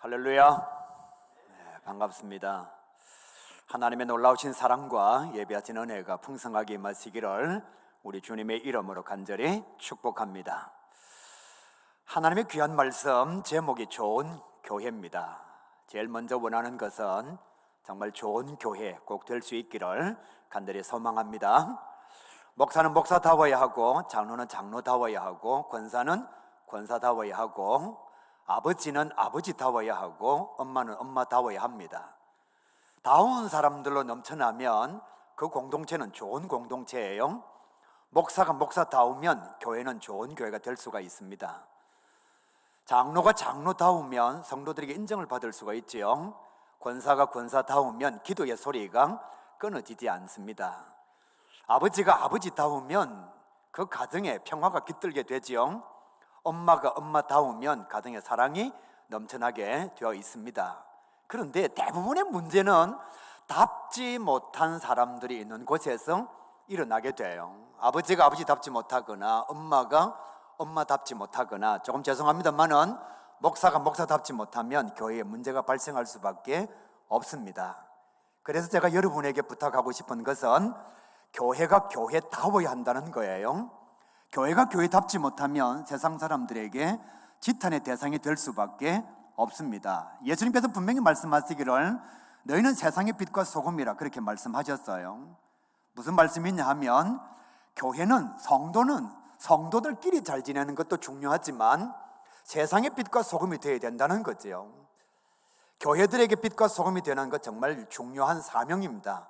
할렐루야. 반갑습니다. 하나님의 놀라우신 사랑과 예배하신 은혜가 풍성하게 임하시기를 우리 주님의 이름으로 간절히 축복합니다. 하나님의 귀한 말씀 제목이 좋은 교회입니다. 제일 먼저 원하는 것은 정말 좋은 교회 꼭 될 수 있기를 간절히 소망합니다. 목사는 목사다워야 하고, 장로는 장로다워야 하고, 권사는 권사다워야 하고, 아버지는 아버지다워야 하고, 엄마는 엄마다워야 합니다. 다운 사람들로 넘쳐나면 그 공동체는 좋은 공동체예요. 목사가 목사다우면 교회는 좋은 교회가 될 수가 있습니다. 장로가 장로다우면 성도들에게 인정을 받을 수가 있지요. 권사가 권사다우면 기도의 소리가 끊어지지 않습니다. 아버지가 아버지다우면 그 가정에 평화가 깃들게 되지요. 엄마가 엄마다우면 가정에 사랑이 넘쳐나게 되어 있습니다. 그런데 대부분의 문제는 답지 못한 사람들이 있는 곳에서 일어나게 돼요. 아버지가 아버지답지 못하거나 엄마가 엄마답지 못하거나, 조금 죄송합니다만은 목사가 목사답지 못하면 교회에 문제가 발생할 수밖에 없습니다. 그래서 제가 여러분에게 부탁하고 싶은 것은 교회가 교회다워야 한다는 거예요. 교회가 교회답지 못하면 세상 사람들에게 지탄의 대상이 될 수밖에 없습니다. 예수님께서 분명히 말씀하시기를 너희는 세상의 빛과 소금이라 그렇게 말씀하셨어요. 무슨 말씀이냐 하면 교회는, 성도는 성도들끼리 잘 지내는 것도 중요하지만 세상의 빛과 소금이 되어야 된다는 거죠. 교회들에게 빛과 소금이 되는 것 정말 중요한 사명입니다.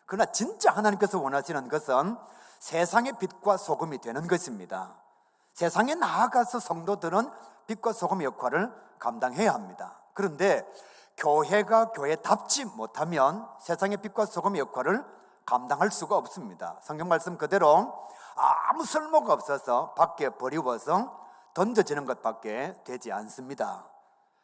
그러나 진짜 하나님께서 원하시는 것은 세상의 빛과 소금이 되는 것입니다. 세상에 나아가서 성도들은 빛과 소금의 역할을 감당해야 합니다. 그런데 교회가 교회답지 못하면 세상의 빛과 소금의 역할을 감당할 수가 없습니다. 성경 말씀 그대로 아무 쓸모가 없어서 밖에 버리워서 던져지는 것밖에 되지 않습니다.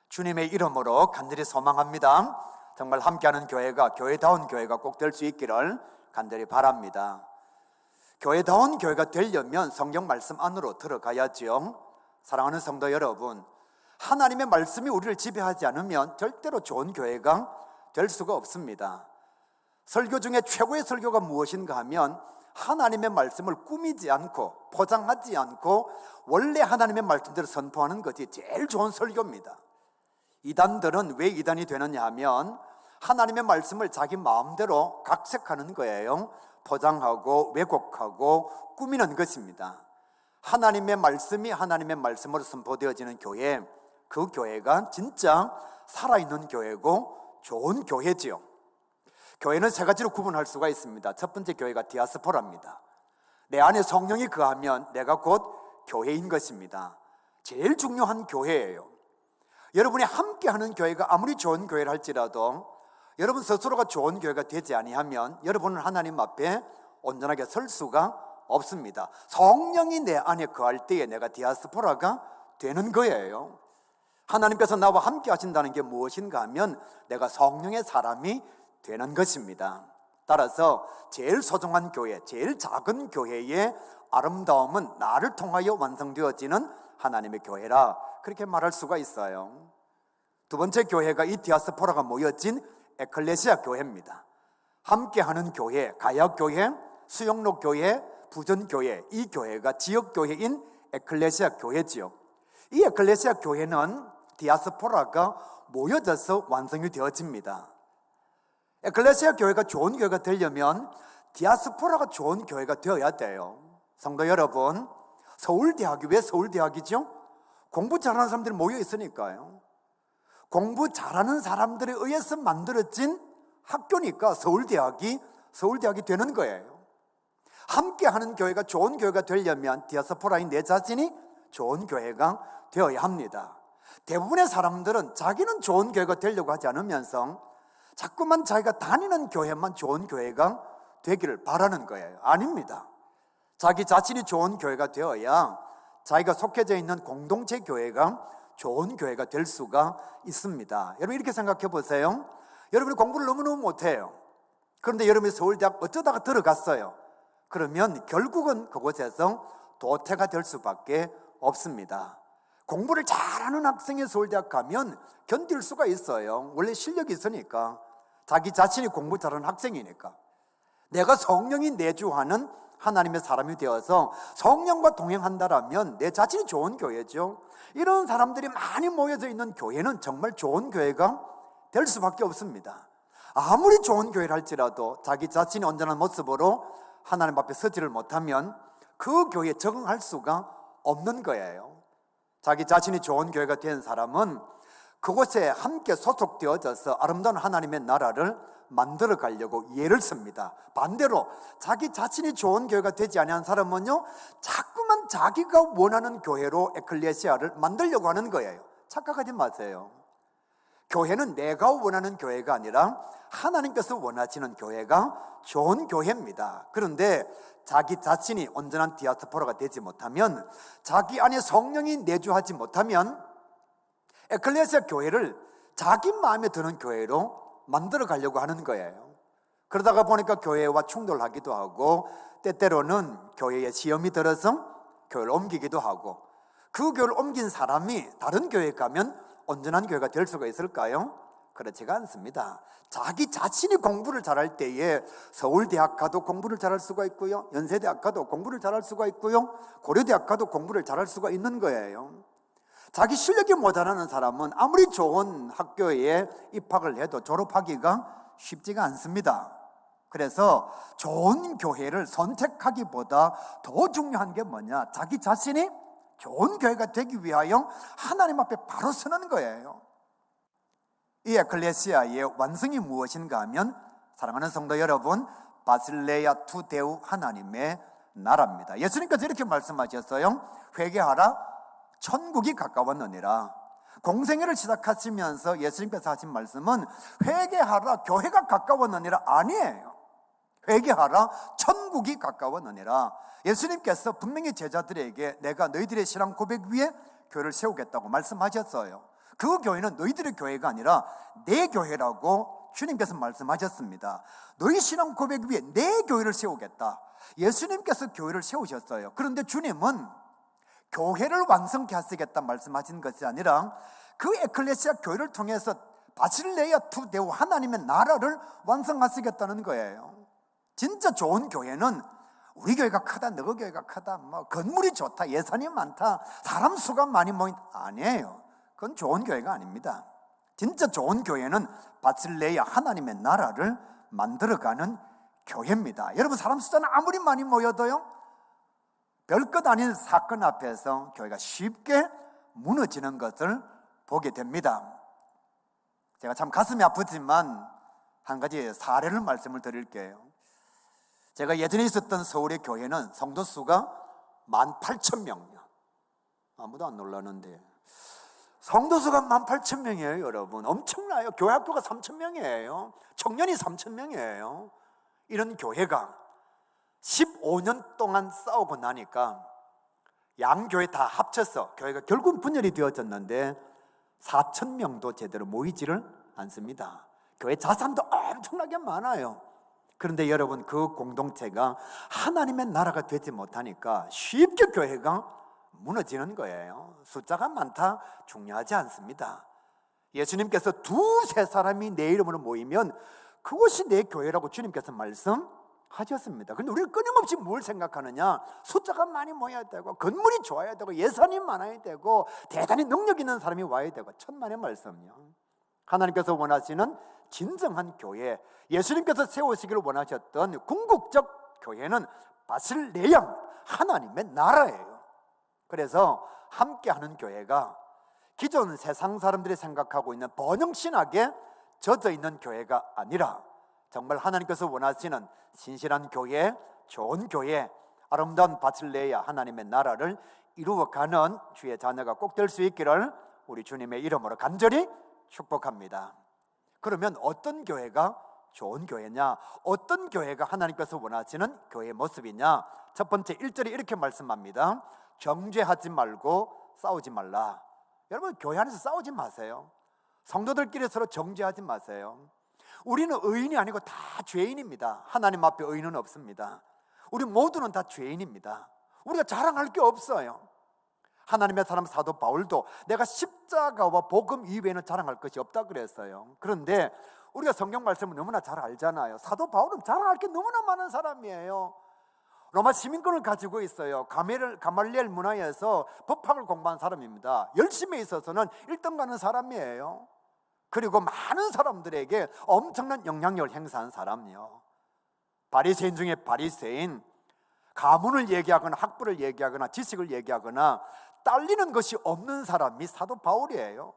주님의 이름으로 간절히 소망합니다. 정말 함께하는 교회가, 교회다운 교회가 꼭 될 수 있기를 간절히 바랍니다. 교회다운 교회가 되려면 성경 말씀 안으로 들어가야지요. 사랑하는 성도 여러분, 하나님의 말씀이 우리를 지배하지 않으면 절대로 좋은 교회가 될 수가 없습니다. 설교 중에 최고의 설교가 무엇인가 하면 하나님의 말씀을 꾸미지 않고 포장하지 않고 원래 하나님의 말씀대로 선포하는 것이 제일 좋은 설교입니다. 이단들은 왜 이단이 되느냐 하면 하나님의 말씀을 자기 마음대로 각색하는 거예요. 포장하고 왜곡하고 꾸미는 것입니다. 하나님의 말씀이 하나님의 말씀으로 선포되어지는 교회, 그 교회가 진짜 살아있는 교회고 좋은 교회지요. 교회는 세 가지로 구분할 수가 있습니다. 첫 번째 교회가 디아스포라입니다. 내 안에 성령이 거하면 내가 곧 교회인 것입니다. 제일 중요한 교회예요. 여러분이 함께하는 교회가 아무리 좋은 교회를 할지라도 여러분 스스로가 좋은 교회가 되지 아니하면 여러분은 하나님 앞에 온전하게 설 수가 없습니다. 성령이 내 안에 거할 때에 내가 디아스포라가 되는 거예요. 하나님께서 나와 함께 하신다는 게 무엇인가 하면 내가 성령의 사람이 되는 것입니다. 따라서 제일 소중한 교회, 제일 작은 교회의 아름다움은 나를 통하여 완성되어지는 하나님의 교회라, 그렇게 말할 수가 있어요. 두 번째 교회가 이 디아스포라가 모여진 에클레시아 교회입니다. 함께하는 교회, 가야교회, 수영로교회, 부전교회, 이 교회가 지역교회인 에클레시아 교회지요. 이 에클레시아 교회는 디아스포라가 모여져서 완성이 되어집니다. 에클레시아 교회가 좋은 교회가 되려면 디아스포라가 좋은 교회가 되어야 돼요. 성도 여러분, 서울대학이 왜 서울대학이죠? 공부 잘하는 사람들이 모여 있으니까요. 공부 잘하는 사람들에 의해서 만들어진 학교니까 서울대학이 되는 거예요. 함께하는 교회가 좋은 교회가 되려면 디아스포라인 내 자신이 좋은 교회가 되어야 합니다. 대부분의 사람들은 자기는 좋은 교회가 되려고 하지 않으면서 자꾸만 자기가 다니는 교회만 좋은 교회가 되기를 바라는 거예요. 아닙니다. 자기 자신이 좋은 교회가 되어야 자기가 속해져 있는 공동체 교회가 좋은 교회가 될 수가 있습니다. 여러분 이렇게 생각해 보세요. 여러분이 공부를 너무너무 못해요. 그런데 여러분이 서울대학 어쩌다가 들어갔어요. 그러면 결국은 그곳에서 도태가 될 수밖에 없습니다. 공부를 잘하는 학생이 서울대학 가면 견딜 수가 있어요. 원래 실력이 있으니까. 자기 자신이 공부 잘하는 학생이니까. 내가 성령이 내주하는 하나님의 사람이 되어서 성령과 동행한다라면 내 자신이 좋은 교회죠. 이런 사람들이 많이 모여져 있는 교회는 정말 좋은 교회가 될 수밖에 없습니다. 아무리 좋은 교회를 할지라도 자기 자신이 온전한 모습으로 하나님 앞에 서지를 못하면 그 교회에 적응할 수가 없는 거예요. 자기 자신이 좋은 교회가 된 사람은 그곳에 함께 소속되어져서 아름다운 하나님의 나라를 만들어 가려고 예를 씁니다. 반대로 자기 자신이 좋은 교회가 되지 아니한 사람은요, 자꾸만 자기가 원하는 교회로 에클레시아를 만들려고 하는 거예요. 착각하지 마세요. 교회는 내가 원하는 교회가 아니라 하나님께서 원하시는 교회가 좋은 교회입니다. 그런데 자기 자신이 온전한 디아스포라가 되지 못하면, 자기 안에 성령이 내주하지 못하면 에클레시아 교회를 자기 마음에 드는 교회로 만들어 가려고 하는 거예요. 그러다가 보니까 교회와 충돌하기도 하고, 때때로는 교회에 시험이 들어서 교회를 옮기기도 하고, 그 교회를 옮긴 사람이 다른 교회에 가면 온전한 교회가 될 수가 있을까요? 그렇지가 않습니다. 자기 자신이 공부를 잘할 때에 서울대학 가도 공부를 잘할 수가 있고요, 연세대학 가도 공부를 잘할 수가 있고요, 고려대학 가도 공부를 잘할 수가 있는 거예요. 자기 실력이 모자라는 사람은 아무리 좋은 학교에 입학을 해도 졸업하기가 쉽지가 않습니다. 그래서 좋은 교회를 선택하기보다 더 중요한 게 뭐냐? 자기 자신이 좋은 교회가 되기 위하여 하나님 앞에 바로 서는 거예요. 이 에클레시아의 완성이 무엇인가 하면, 사랑하는 성도 여러분, 바실레아 투 데우 하나님의 나라입니다. 예수님께서 이렇게 말씀하셨어요. 회개하라, 천국이 가까웠느니라. 공생애를 시작하시면서 예수님께서 하신 말씀은 회개하라, 교회가 가까웠느니라 아니에요. 회개하라, 천국이 가까웠느니라. 예수님께서 분명히 제자들에게 내가 너희들의 신앙 고백 위에 교회를 세우겠다고 말씀하셨어요. 그 교회는 너희들의 교회가 아니라 내 교회라고 주님께서 말씀하셨습니다. 너희 신앙 고백 위에 내 교회를 세우겠다. 예수님께서 교회를 세우셨어요. 그런데 주님은 교회를 완성케 하시겠다 말씀하신 것이 아니라 그 에클레시아 교회를 통해서 바실레아 투 데우 하나님의 나라를 완성하시겠다는 거예요. 진짜 좋은 교회는 우리 교회가 크다, 너희 교회가 크다, 뭐 건물이 좋다, 예산이 많다, 사람 수가 많이 모인다, 아니에요. 그건 좋은 교회가 아닙니다. 진짜 좋은 교회는 바실레아 하나님의 나라를 만들어가는 교회입니다. 여러분, 사람 숫자는 아무리 많이 모여도요, 별것 아닌 사건 앞에서 교회가 쉽게 무너지는 것을 보게 됩니다. 제가 참 가슴이 아프지만 한 가지 사례를 말씀을 드릴게요. 제가 예전에 있었던 서울의 교회는 성도 수가 18,000명이요. 아무도 안 놀라는데 성도 수가 18,000명이에요, 여러분. 엄청나요. 교회 학교가 3,000명이에요. 청년이 3,000명이에요. 이런 교회가 15년 동안 싸우고 나니까 양교회 다 합쳐서 교회가 결국 분열이 되어졌는데 4,000명도 제대로 모이지를 않습니다. 교회 자산도 엄청나게 많아요. 그런데 여러분, 그 공동체가 하나님의 나라가 되지 못하니까 쉽게 교회가 무너지는 거예요. 숫자가 많다 중요하지 않습니다. 예수님께서 두세 사람이 내 이름으로 모이면 그것이 내 교회라고 주님께서 말씀하셨습니다. 그런데 우리가 끊임없이 뭘 생각하느냐? 숫자가 많이 모여야 되고, 건물이 좋아야 되고, 예산이 많아야 되고, 대단히 능력 있는 사람이 와야 되고, 천만의 말씀이요. 하나님께서 원하시는 진정한 교회, 예수님께서 세우시기를 원하셨던 궁극적 교회는 바실레아 하나님의 나라예요. 그래서 함께하는 교회가 기존 세상 사람들이 생각하고 있는 번영신학에 젖어 있는 교회가 아니라 정말 하나님께서 원하시는 신실한 교회, 좋은 교회, 아름다운 바실레아 하나님의 나라를 이루어가는 주의 자녀가 꼭 될 수 있기를 우리 주님의 이름으로 간절히 축복합니다. 그러면 어떤 교회가 좋은 교회냐? 어떤 교회가 하나님께서 원하시는 교회의 모습이냐? 첫 번째 1절에 이렇게 말씀합니다. 정죄하지 말고 싸우지 말라. 여러분, 교회 안에서 싸우지 마세요. 성도들끼리 서로 정죄하지 마세요. 우리는 의인이 아니고 다 죄인입니다. 하나님 앞에 의인은 없습니다. 우리 모두는 다 죄인입니다. 우리가 자랑할 게 없어요. 하나님의 사람 사도 바울도 내가 십자가와 복음 이외에는 자랑할 것이 없다 그랬어요. 그런데 우리가 성경 말씀을 너무나 잘 알잖아요. 사도 바울은 자랑할 게 너무나 많은 사람이에요. 로마 시민권을 가지고 있어요. 가말리엘 문화에서 법학을 공부한 사람입니다. 열심히 있어서는 1등 가는 사람이에요. 그리고 많은 사람들에게 엄청난 영향력을 행사한 사람이요. 바리새인 중에 바리새인, 가문을 얘기하거나 학부를 얘기하거나 지식을 얘기하거나 딸리는 것이 없는 사람이 사도 바울이에요.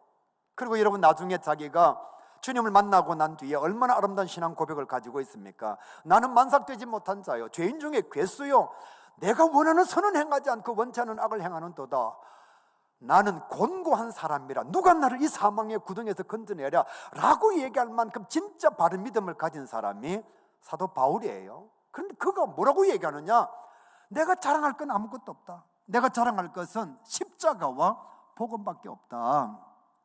그리고 여러분, 나중에 자기가 주님을 만나고 난 뒤에 얼마나 아름다운 신앙 고백을 가지고 있습니까? 나는 만삭되지 못한 자요, 죄인 중에 괴수요, 내가 원하는 선은 행하지 않고 원치 않는 악을 행하는 도다. 나는 곤고한 사람이라 누가 나를 이 사망의 구덩이에서 건져내랴 라고 얘기할 만큼 진짜 바른 믿음을 가진 사람이 사도 바울이에요. 그런데 그가 뭐라고 얘기하느냐? 내가 자랑할 건 아무것도 없다. 내가 자랑할 것은 십자가와 복음밖에 없다.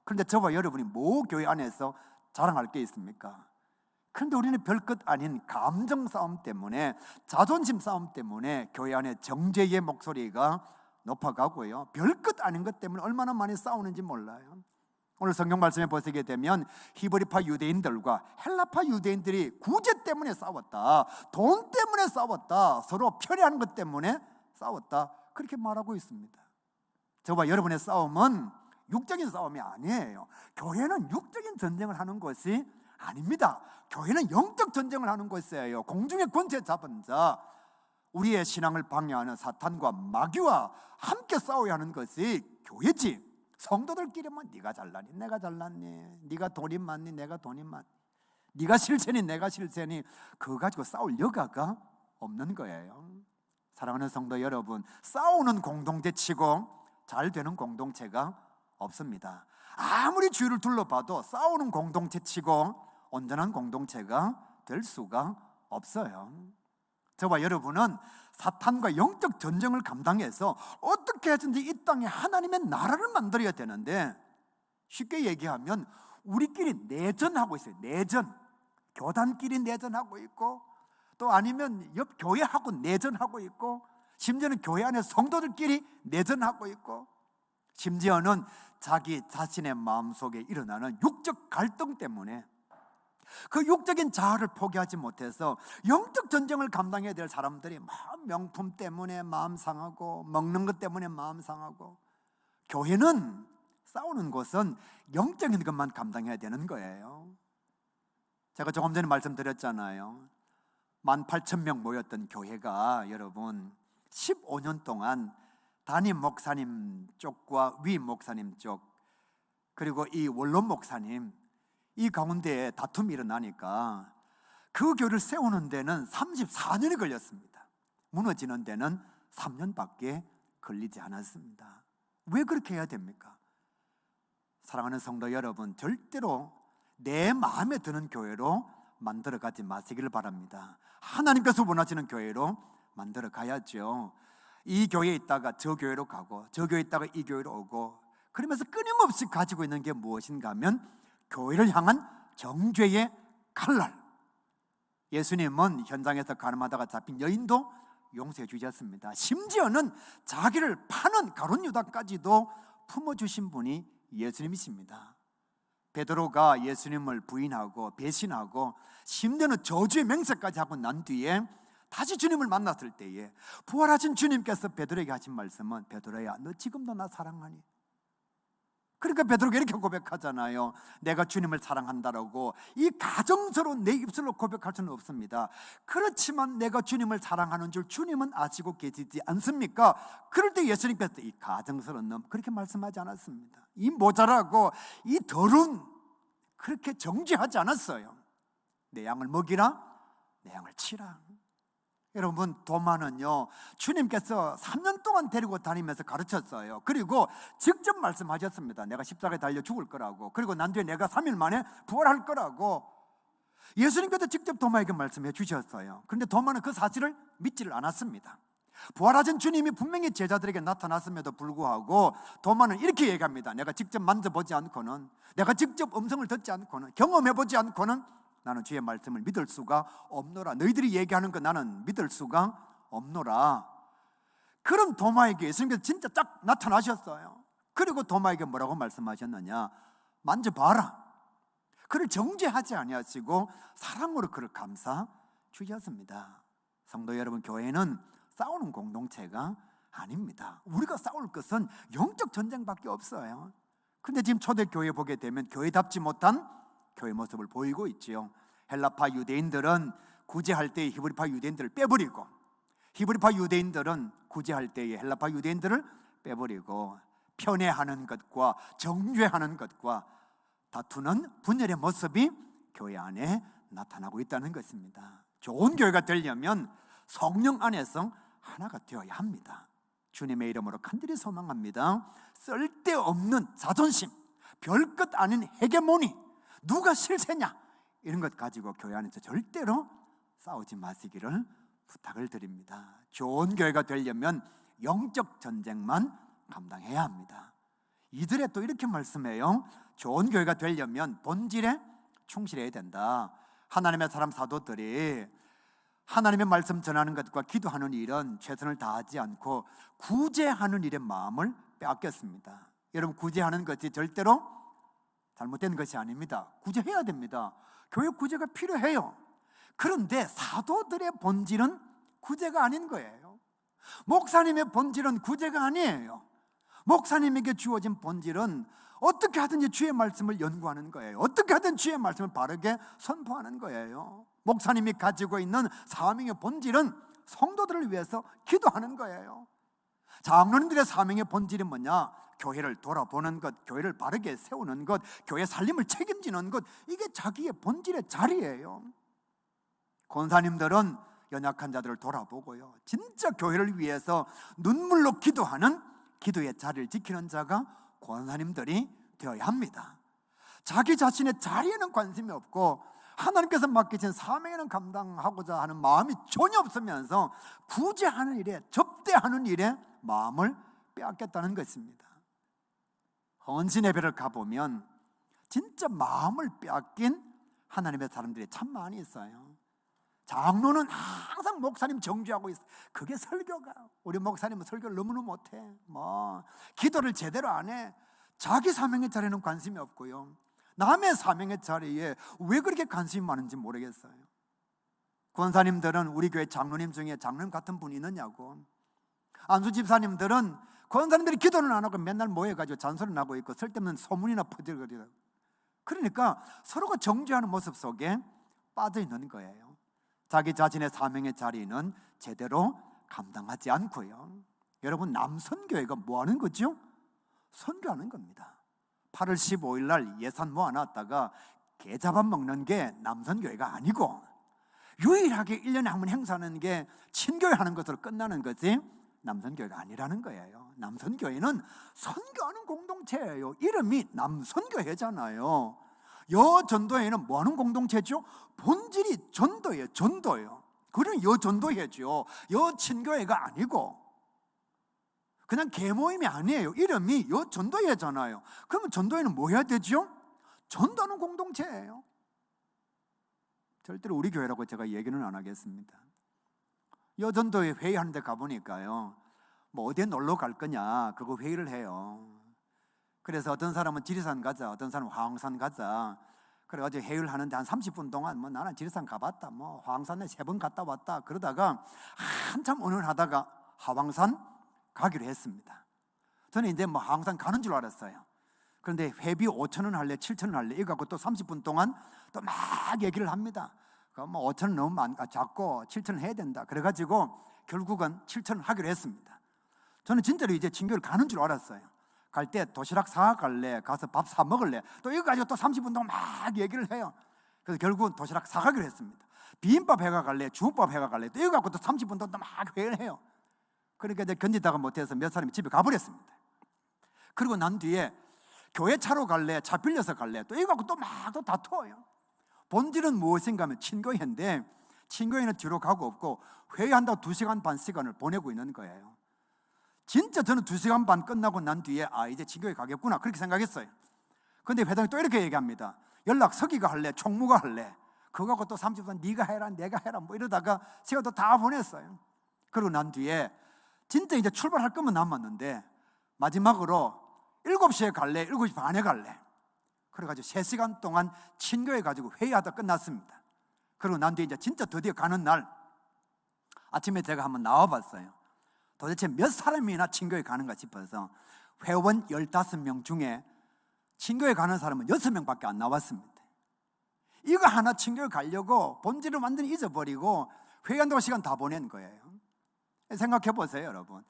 그런데 저와 여러분이 모 교회 안에서 자랑할 게 있습니까? 그런데 우리는 별것 아닌 감정 싸움 때문에, 자존심 싸움 때문에 교회 안에 정죄의 목소리가 높아가고요, 별것 아닌 것 때문에 얼마나 많이 싸우는지 몰라요. 오늘 성경 말씀에 보시게 되면 히브리파 유대인들과 헬라파 유대인들이 구제 때문에 싸웠다, 돈 때문에 싸웠다, 서로 편애하는 것 때문에 싸웠다, 그렇게 말하고 있습니다. 저와 여러분의 싸움은 육적인 싸움이 아니에요. 교회는 육적인 전쟁을 하는 것이 아닙니다. 교회는 영적 전쟁을 하는 것이에요. 공중의 권세 잡은 자, 우리의 신앙을 방해하는 사탄과 마귀와 함께 싸워야 하는 것이 교회지. 성도들끼리만 네가 잘나니 내가 잘났니, 네가 돈이 많니 내가 돈이 많니, 네가 실세니 내가 실세니, 그거 가지고 싸울 여가가 없는 거예요. 사랑하는 성도 여러분, 싸우는 공동체 치고 잘 되는 공동체가 없습니다. 아무리 주위를 둘러봐도 싸우는 공동체 치고 온전한 공동체가 될 수가 없어요. 저와 여러분은 사탄과 영적 전쟁을 감당해서 어떻게 해서든지 이 땅에 하나님의 나라를 만들어야 되는데, 쉽게 얘기하면 우리끼리 내전하고 있어요. 내전. 교단끼리 내전하고 있고, 또 아니면 옆 교회하고 내전하고 있고, 심지어는 교회 안에 성도들끼리 내전하고 있고, 심지어는 자기 자신의 마음속에 일어나는 육적 갈등 때문에 그 육적인 자아를 포기하지 못해서 영적 전쟁을 감당해야 될 사람들이 명품 때문에 마음 상하고, 먹는 것 때문에 마음 상하고, 교회는 싸우는 곳은 영적인 것만 감당해야 되는 거예요. 제가 조금 전에 말씀드렸잖아요. 18,000명 모였던 교회가 여러분 15년 동안 담임 목사님 쪽과 위 목사님 쪽, 그리고 이 원로 목사님, 이 가운데에 다툼이 일어나니까 그 교회를 세우는 데는 34년이 걸렸습니다. 무너지는 데는 3년밖에 걸리지 않았습니다. 왜 그렇게 해야 됩니까? 사랑하는 성도 여러분, 절대로 내 마음에 드는 교회로 만들어가지 마시기를 바랍니다. 하나님께서 원하시는 교회로 만들어 가야죠. 이 교회에 있다가 저 교회로 가고, 저 교회에 있다가 이 교회로 오고, 그러면서 끊임없이 가지고 있는 게 무엇인가 하면 교회를 향한 정죄의 칼날. 예수님은 현장에서 가늠하다가 잡힌 여인도 용서해 주셨습니다. 심지어는 자기를 파는 가룟 유다까지도 품어주신 분이 예수님이십니다. 베드로가 예수님을 부인하고 배신하고 심지어는 저주의 맹세까지 하고 난 뒤에 다시 주님을 만났을 때에 부활하신 주님께서 베드로에게 하신 말씀은, 베드로야, 너 지금도 나 사랑하니? 그러니까 베드로가 이렇게 고백하잖아요. 내가 주님을 사랑한다라고 이 가정스러운 내 입술로 고백할 수는 없습니다. 그렇지만 내가 주님을 사랑하는 줄 주님은 아시고 계시지 않습니까? 그럴 때 예수님께서 이 가정스러운 놈, 그렇게 말씀하지 않았습니다. 이 모자라고 이 더러운, 그렇게 정죄하지 않았어요. 내 양을 먹이라, 내 양을 치라. 여러분, 도마는요, 주님께서 3년 동안 데리고 다니면서 가르쳤어요. 그리고 직접 말씀하셨습니다. 내가 십자가에 달려 죽을 거라고, 그리고 난 뒤에 내가 3일 만에 부활할 거라고 예수님께서 직접 도마에게 말씀해 주셨어요. 그런데 도마는 그 사실을 믿지를 않았습니다. 부활하신 주님이 분명히 제자들에게 나타났음에도 불구하고 도마는 이렇게 얘기합니다. 내가 직접 만져보지 않고는, 내가 직접 음성을 듣지 않고는, 경험해보지 않고는 나는 주의 말씀을 믿을 수가 없노라. 너희들이 얘기하는 거 나는 믿을 수가 없노라. 그런 도마에게 예수님께서 진짜 딱 나타나셨어요. 그리고 도마에게 뭐라고 말씀하셨느냐? 만져봐라. 그를 정죄하지 아니하시고 사랑으로 그를 감싸 주셨습니다. 성도 여러분, 교회는 싸우는 공동체가 아닙니다. 우리가 싸울 것은 영적 전쟁밖에 없어요. 근데 지금 초대교회 보게 되면 교회답지 못한 교회 모습을 보이고 있지요. 헬라파 유대인들은 구제할 때에 히브리파 유대인들을 빼버리고, 히브리파 유대인들은 구제할 때에 헬라파 유대인들을 빼버리고, 편애하는 것과 정죄하는 것과 다투는 분열의 모습이 교회 안에 나타나고 있다는 것입니다. 좋은 교회가 되려면 성령 안에서 하나가 되어야 합니다. 주님의 이름으로 간절히 소망합니다. 쓸데없는 자존심, 별것 아닌 헤게모니, 누가 실세냐, 이런 것 가지고 교회 안에서 절대로 싸우지 마시기를 부탁을 드립니다. 좋은 교회가 되려면 영적 전쟁만 감당해야 합니다. 이들에 또 이렇게 말씀해요. 좋은 교회가 되려면 본질에 충실해야 된다. 하나님의 사람 사도들이 하나님의 말씀 전하는 것과 기도하는 일은 최선을 다하지 않고 구제하는 일에 마음을 빼앗겼습니다. 여러분, 구제하는 것이 절대로 잘못된 것이 아닙니다. 구제해야 됩니다. 교회 구제가 필요해요. 그런데 사도들의 본질은 구제가 아닌 거예요. 목사님의 본질은 구제가 아니에요. 목사님에게 주어진 본질은 어떻게 하든지 주의 말씀을 연구하는 거예요. 어떻게 하든 주의 말씀을 바르게 선포하는 거예요. 목사님이 가지고 있는 사명의 본질은 성도들을 위해서 기도하는 거예요. 장로님들의 사명의 본질이 뭐냐? 교회를 돌아보는 것, 교회를 바르게 세우는 것, 교회 살림을 책임지는 것, 이게 자기의 본질의 자리예요. 권사님들은 연약한 자들을 돌아보고요, 진짜 교회를 위해서 눈물로 기도하는 기도의 자리를 지키는 자가 권사님들이 되어야 합니다. 자기 자신의 자리에는 관심이 없고 하나님께서 맡기신 사명에는 감당하고자 하는 마음이 전혀 없으면서 구제하는 일에, 접대하는 일에 마음을 빼앗겼다는 것입니다. 헌신 예배를 가보면 진짜 마음을 빼앗긴 하나님의 사람들이 참 많이 있어요. 장로는 항상 목사님 정죄하고 있어. 그게 설교가. 우리 목사님은 설교를 너무너무 못해. 기도를 제대로 안 해. 자기 사명의 자리에는 관심이 없고요, 남의 사명의 자리에 왜 그렇게 관심이 많은지 모르겠어요. 권사님들은 우리 교회 장로님 중에 장로님 같은 분이 있느냐고. 안수 집사님들은 권사님들이 기도는 안 하고 맨날 모여가지고 잔소리를 하고 있고 쓸데없는 소문이나 퍼뜨리고, 그러니까 서로가 정죄하는 모습 속에 빠져 있는 거예요. 자기 자신의 사명의 자리는 제대로 감당하지 않고요. 여러분, 남선교회가 뭐 하는 거죠? 선교하는 겁니다. 8월 15일 날 예산 모아놨다가 개 잡아먹는 게 남선교회가 아니고, 유일하게 1년에 한 번 행사하는 게 친교회 하는 것으로 끝나는 거지 남선교회가 아니라는 거예요. 남선교회는 선교하는 공동체예요. 이름이 남선교회잖아요. 여전도회는 뭐 하는 공동체죠? 본질이 전도예요. 전도예요. 그러면 여전도회죠. 여친교회가 아니고 그냥 개모임이 아니에요. 이름이 여전도회잖아요. 그러면 전도회는 뭐 해야 되죠? 전도하는 공동체예요. 절대로 우리 교회라고 제가 얘기는 안 하겠습니다. 여전도회 회의하는 데 가보니까요, 뭐 어디에 놀러 갈 거냐 그거 회의를 해요. 그래서 어떤 사람은 지리산 가자, 어떤 사람은 화왕산 가자. 그래가지고 회의를 하는데 한 30분 동안 나는 지리산 가봤다, 화왕산에 3번 갔다 왔다. 그러다가 한참 운운하다가 화왕산 가기로 했습니다. 저는 이제 화왕산 가는 줄 알았어요. 그런데 회비 5,000원 할래, 7,000원 할래 이거 갖고 또 30분 동안 또 막 얘기를 합니다. 5,000원 너무 작고 7,000원 해야 된다. 그래가지고 결국은 7,000원 하기로 했습니다. 저는 진짜로 이제 친교를 가는 줄 알았어요. 갈 때 도시락 사갈래, 가서 밥 사 먹을래, 또 이거 가지고 또 30분 동안 막 얘기를 해요. 그래서 결국은 도시락 사가기로 했습니다. 비빔밥 해가 갈래, 주먹밥 해가 갈래, 또 이거 갖고 또 30분 동안 막 회의를 해요. 그러니까 이제 견디다가 못해서 몇 사람이 집에 가버렸습니다. 그리고 난 뒤에 교회 차로 갈래, 차 빌려서 갈래, 또 이거 갖고 또 막 또 다투어요. 본질은 무엇인가 하면 친교회인데 친교회는 뒤로 가고 없고 회의한다고 2시간 반 시간을 보내고 있는 거예요. 진짜 저는 2시간 반 끝나고 난 뒤에 이제 친교회 가겠구나 그렇게 생각했어요. 그런데 회장이 또 이렇게 얘기합니다. 연락 서기가 할래, 총무가 할래, 그거 갖고 또 30분 네가 해라 내가 해라 이러다가 제가 또 다 보냈어요. 그러고 난 뒤에 진짜 이제 출발할 것만 남았는데 마지막으로 7시에 갈래? 7시 반에 갈래? 그래가지고 3시간 동안 친교해 가지고 회의하다 끝났습니다. 그리고 난 뒤에 이제 진짜 드디어 가는 날 아침에 제가 한번 나와봤어요. 도대체 몇 사람이나 친교에 가는가 싶어서 회원 15명 중에 친교에 가는 사람은 6명밖에 안 나왔습니다. 이거 하나 친교에 가려고 본질을 완전히 잊어버리고 회의한다고 시간 다 보낸 거예요. 생각해 보세요, 여러분.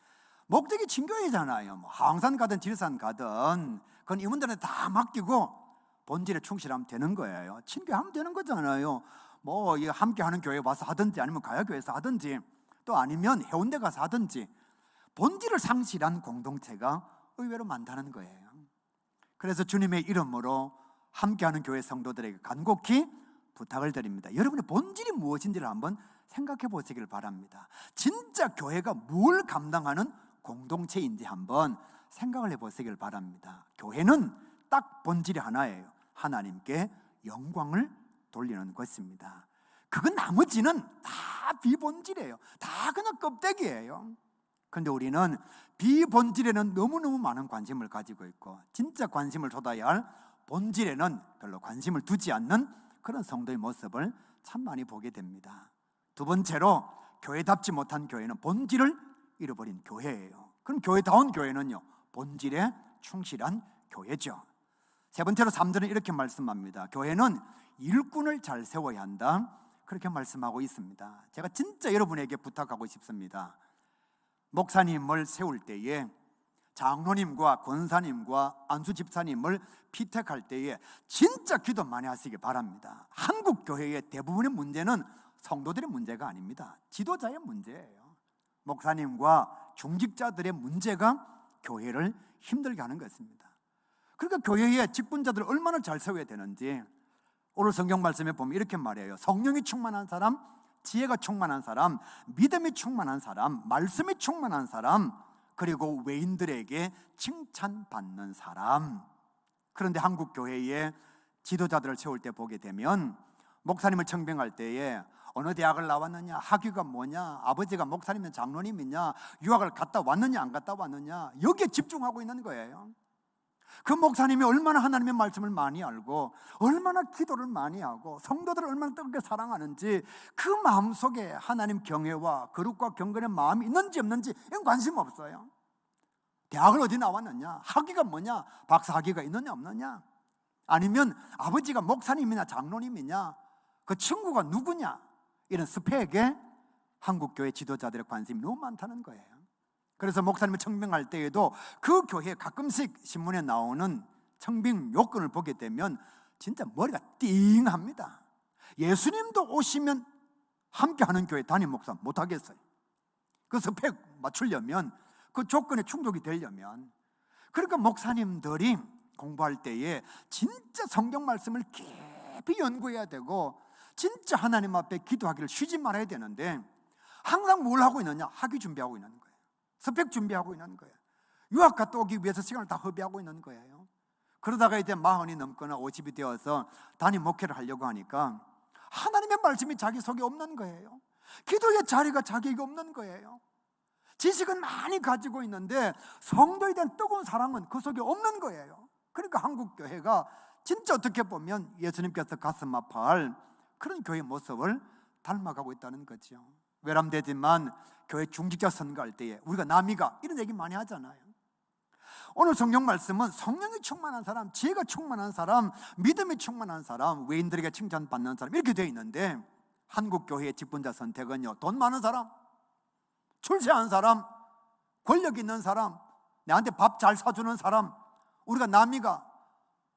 목적이 친교회잖아요. 뭐 항산 가든 질산 가든 그건 이분들한테 다 맡기고 본질에 충실하면 되는 거예요. 친교하면 되는 거잖아요. 뭐 함께하는 교회 와서 하든지 아니면 가야교회에서 하든지 또 아니면 해운대 가서 하든지 본질을 상실한 공동체가 의외로 많다는 거예요. 그래서 주님의 이름으로 함께하는 교회 성도들에게 간곡히 부탁을 드립니다. 여러분의 본질이 무엇인지를 한번 생각해 보시길 바랍니다. 진짜 교회가 뭘 감당하는 공동체인지 한번 생각을 해보시길 바랍니다. 교회는 딱 본질이 하나예요. 하나님께 영광을 돌리는 것입니다. 그건 나머지는 다 비본질이에요. 다 그냥 껍데기예요. 그런데 우리는 비본질에는 너무너무 많은 관심을 가지고 있고 진짜 관심을 쏟아야 할 본질에는 별로 관심을 두지 않는 그런 성도의 모습을 참 많이 보게 됩니다. 두 번째로 교회답지 못한 교회는 본질을 잃어버린 교회예요. 그럼 교회다운 교회는요, 본질에 충실한 교회죠. 세 번째로 3절은 이렇게 말씀합니다. 교회는 일꾼을 잘 세워야 한다, 그렇게 말씀하고 있습니다. 제가 진짜 여러분에게 부탁하고 싶습니다. 목사님을 세울 때에 장로님과 권사님과 안수 집사님을 피택할 때에 진짜 기도 많이 하시기 바랍니다. 한국 교회의 대부분의 문제는 성도들의 문제가 아닙니다. 지도자의 문제예요. 목사님과 중직자들의 문제가 교회를 힘들게 하는 것입니다. 그러니까 교회의 직분자들을 얼마나 잘 세워야 되는지 오늘 성경 말씀에 보면 이렇게 말해요. 성령이 충만한 사람, 지혜가 충만한 사람, 믿음이 충만한 사람, 말씀이 충만한 사람, 그리고 외인들에게 칭찬받는 사람. 그런데 한국 교회의 지도자들을 세울 때 보게 되면 목사님을 청빙할 때에 어느 대학을 나왔느냐, 학위가 뭐냐, 아버지가 목사님이면 장로님이냐, 유학을 갔다 왔느냐 안 갔다 왔느냐, 여기에 집중하고 있는 거예요. 그 목사님이 얼마나 하나님의 말씀을 많이 알고 얼마나 기도를 많이 하고 성도들을 얼마나 뜨겁게 사랑하는지 그 마음속에 하나님 경외와 거룩과 경건의 마음이 있는지 없는지 이건 관심 없어요. 대학을 어디 나왔느냐, 학위가 뭐냐, 박사 학위가 있느냐 없느냐, 아니면 아버지가 목사님이냐 장로님이냐, 그 친구가 누구냐, 이런 스펙에 한국교회 지도자들의 관심이 너무 많다는 거예요. 그래서 목사님을 청빙할 때에도 그 교회 가끔씩 신문에 나오는 청빙 요건을 보게 되면 진짜 머리가 띵합니다. 예수님도 오시면 함께하는 교회 담임 목사 못하겠어요. 그 스펙 맞추려면, 그 조건에 충족이 되려면. 그러니까 목사님들이 공부할 때에 진짜 성경 말씀을 깊이 연구해야 되고 진짜 하나님 앞에 기도하기를 쉬지 말아야 되는데 항상 뭘 하고 있느냐, 학위 준비하고 있는 거예요. 스펙 준비하고 있는 거예요. 유학 갔다 오기 위해서 시간을 다 허비하고 있는 거예요. 그러다가 이제 40이 넘거나 50이 되어서 담임 목회를 하려고 하니까 하나님의 말씀이 자기 속에 없는 거예요. 기도의 자리가 자기에게 없는 거예요. 지식은 많이 가지고 있는데 성도에 대한 뜨거운 사랑은 그 속에 없는 거예요. 그러니까 한국 교회가 진짜 어떻게 보면 예수님께서 가슴 아파할 그런 교회 모습을 닮아가고 있다는 거죠. 외람되지만 교회 중직자 선거할 때에 우리가 남이가 이런 얘기 많이 하잖아요. 오늘 성경 말씀은 성령이 충만한 사람, 지혜가 충만한 사람, 믿음이 충만한 사람, 외인들에게 칭찬받는 사람 이렇게 되어 있는데 한국 교회의 직분자 선택은요, 돈 많은 사람, 출세한 사람, 권력 있는 사람, 내한테 밥 잘 사주는 사람, 우리가 남이가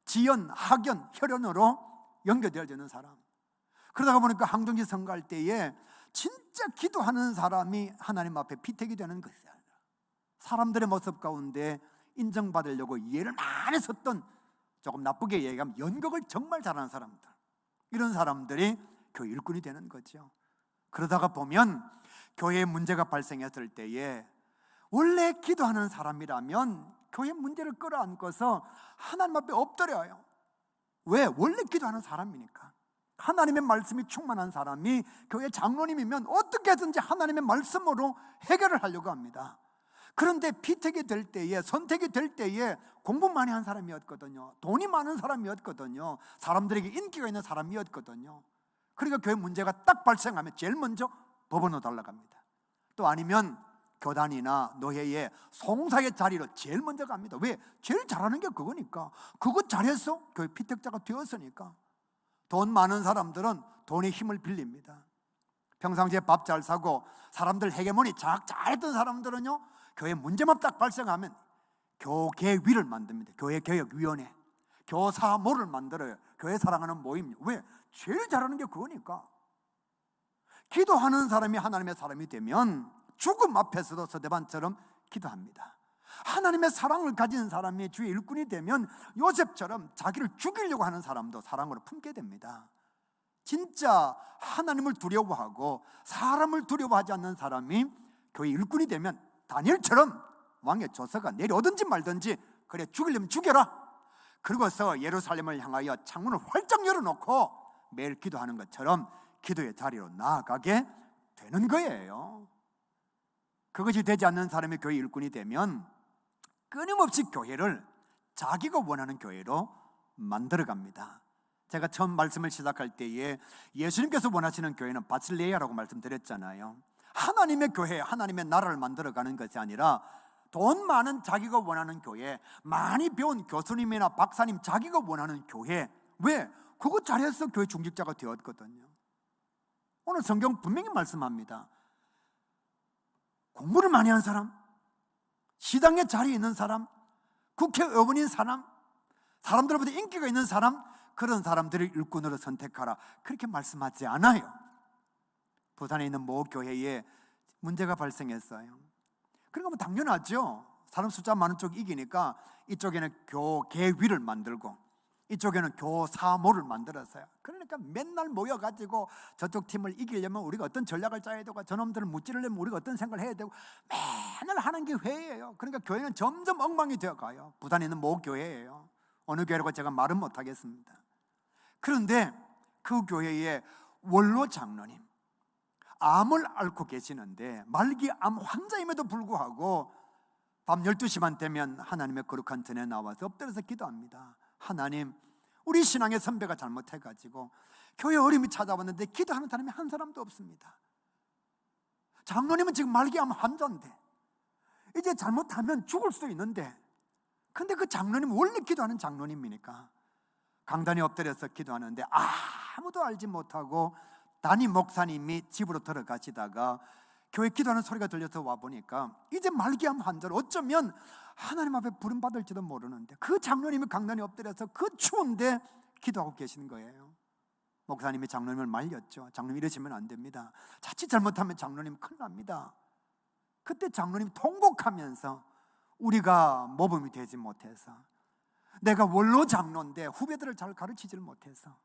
지연, 학연, 혈연으로 연결되어야 되는 사람. 그러다가 보니까 항정지 선거할 때에 진짜 기도하는 사람이 하나님 앞에 피택이 되는 것이야. 사람들의 모습 가운데 인정받으려고 이해를 많이 썼던, 조금 나쁘게 얘기하면 연극을 정말 잘하는 사람들, 이런 사람들이 교회 일꾼이 되는 거죠. 그러다가 보면 교회에 문제가 발생했을 때에 원래 기도하는 사람이라면 교회 문제를 끌어안고서 하나님 앞에 엎드려요. 왜? 원래 기도하는 사람이니까. 하나님의 말씀이 충만한 사람이 교회 장로님이면 어떻게든지 하나님의 말씀으로 해결을 하려고 합니다. 그런데 피택이 될 때에, 선택이 될 때에 공부 많이 한 사람이었거든요. 돈이 많은 사람이었거든요. 사람들에게 인기가 있는 사람이었거든요. 그러니까 교회 문제가 딱 발생하면 제일 먼저 법원으로 달려갑니다. 또 아니면 교단이나 노회의 송사의 자리로 제일 먼저 갑니다. 왜? 제일 잘하는 게 그거니까. 그거 잘해서 교회 피택자가 되었으니까. 돈 많은 사람들은 돈의 힘을 빌립니다. 평상시에 밥 잘 사고 사람들 헤게모니 잘했던 사람들은요, 교회 문제만 딱 발생하면 교계위를 만듭니다. 교회개혁위원회, 교사모를 만들어요. 교회 사랑하는 모임. 왜? 제일 잘하는 게 그거니까. 기도하는 사람이 하나님의 사람이 되면 죽음 앞에서도 서대반처럼 기도합니다. 하나님의 사랑을 가진 사람이 주의 일꾼이 되면 요셉처럼 자기를 죽이려고 하는 사람도 사랑으로 품게 됩니다. 진짜 하나님을 두려워하고 사람을 두려워하지 않는 사람이 교회 일꾼이 되면 다니엘처럼 왕의 조서가 내려오든지 말든지, 그래 죽이려면 죽여라, 그러고서 예루살렘을 향하여 창문을 활짝 열어놓고 매일 기도하는 것처럼 기도의 자리로 나아가게 되는 거예요. 그것이 되지 않는 사람이 교회 일꾼이 되면 끊임없이 교회를 자기가 원하는 교회로 만들어갑니다. 제가 처음 말씀을 시작할 때에 예수님께서 원하시는 교회는 바실레아라고 말씀드렸잖아요. 하나님의 교회, 하나님의 나라를 만들어가는 것이 아니라 돈 많은 자기가 원하는 교회, 많이 배운 교수님이나 박사님 자기가 원하는 교회. 왜? 그거 잘해서 교회 중직자가 되었거든요. 오늘 성경 분명히 말씀합니다. 공부를 많이 한 사람, 시당에 자리에 있는 사람, 국회의원인 사람, 사람들보다 인기가 있는 사람, 그런 사람들을 일꾼으로 선택하라, 그렇게 말씀하지 않아요. 부산에 있는 모 교회에 문제가 발생했어요. 그러니까 뭐 당연하죠. 사람 숫자 많은 쪽이 이기니까 이쪽에는 교계위를 만들고 이쪽에는 교사모를 만들었어요. 그러니까 맨날 모여가지고 저쪽 팀을 이기려면 우리가 어떤 전략을 짜야 되고, 저놈들을 무찌르려면 우리가 어떤 생각을 해야 되고, 맨날 하는 게 회의예요. 그러니까 교회는 점점 엉망이 되어가요. 부산에 있는 모 교회예요. 어느 교회라고 제가 말은 못하겠습니다. 그런데 그 교회의 원로 장로님, 암을 앓고 계시는데 말기 암 환자임에도 불구하고 밤 12시만 되면 하나님의 거룩한 전에 나와서 엎드려서 기도합니다. 하나님, 우리 신앙의 선배가 잘못해가지고 교회 어려움이 찾아왔는데 기도하는 사람이 한 사람도 없습니다. 장로님은 지금 말기암 환자인데 이제 잘못하면 죽을 수도 있는데, 근데 그 장로님 원래 기도하는 장로님이니까 강단에 엎드려서 기도하는데 아무도 알지 못하고 담임 목사님이 집으로 들어가시다가 교회 기도하는 소리가 들려서 와보니까 이제 말기암 환자로 어쩌면 하나님 앞에 부름받을지도 모르는데 그 장로님이 강단에 엎드려서 그 추운데 기도하고 계시는 거예요. 목사님이 장로님을 말렸죠. 장로님 이러시면 안 됩니다. 자칫 잘못하면 장로님 큰일 납니다. 그때 장로님 통곡하면서 우리가 모범이 되지 못해서, 내가 원로 장로인데 후배들을 잘 가르치지를 못해서,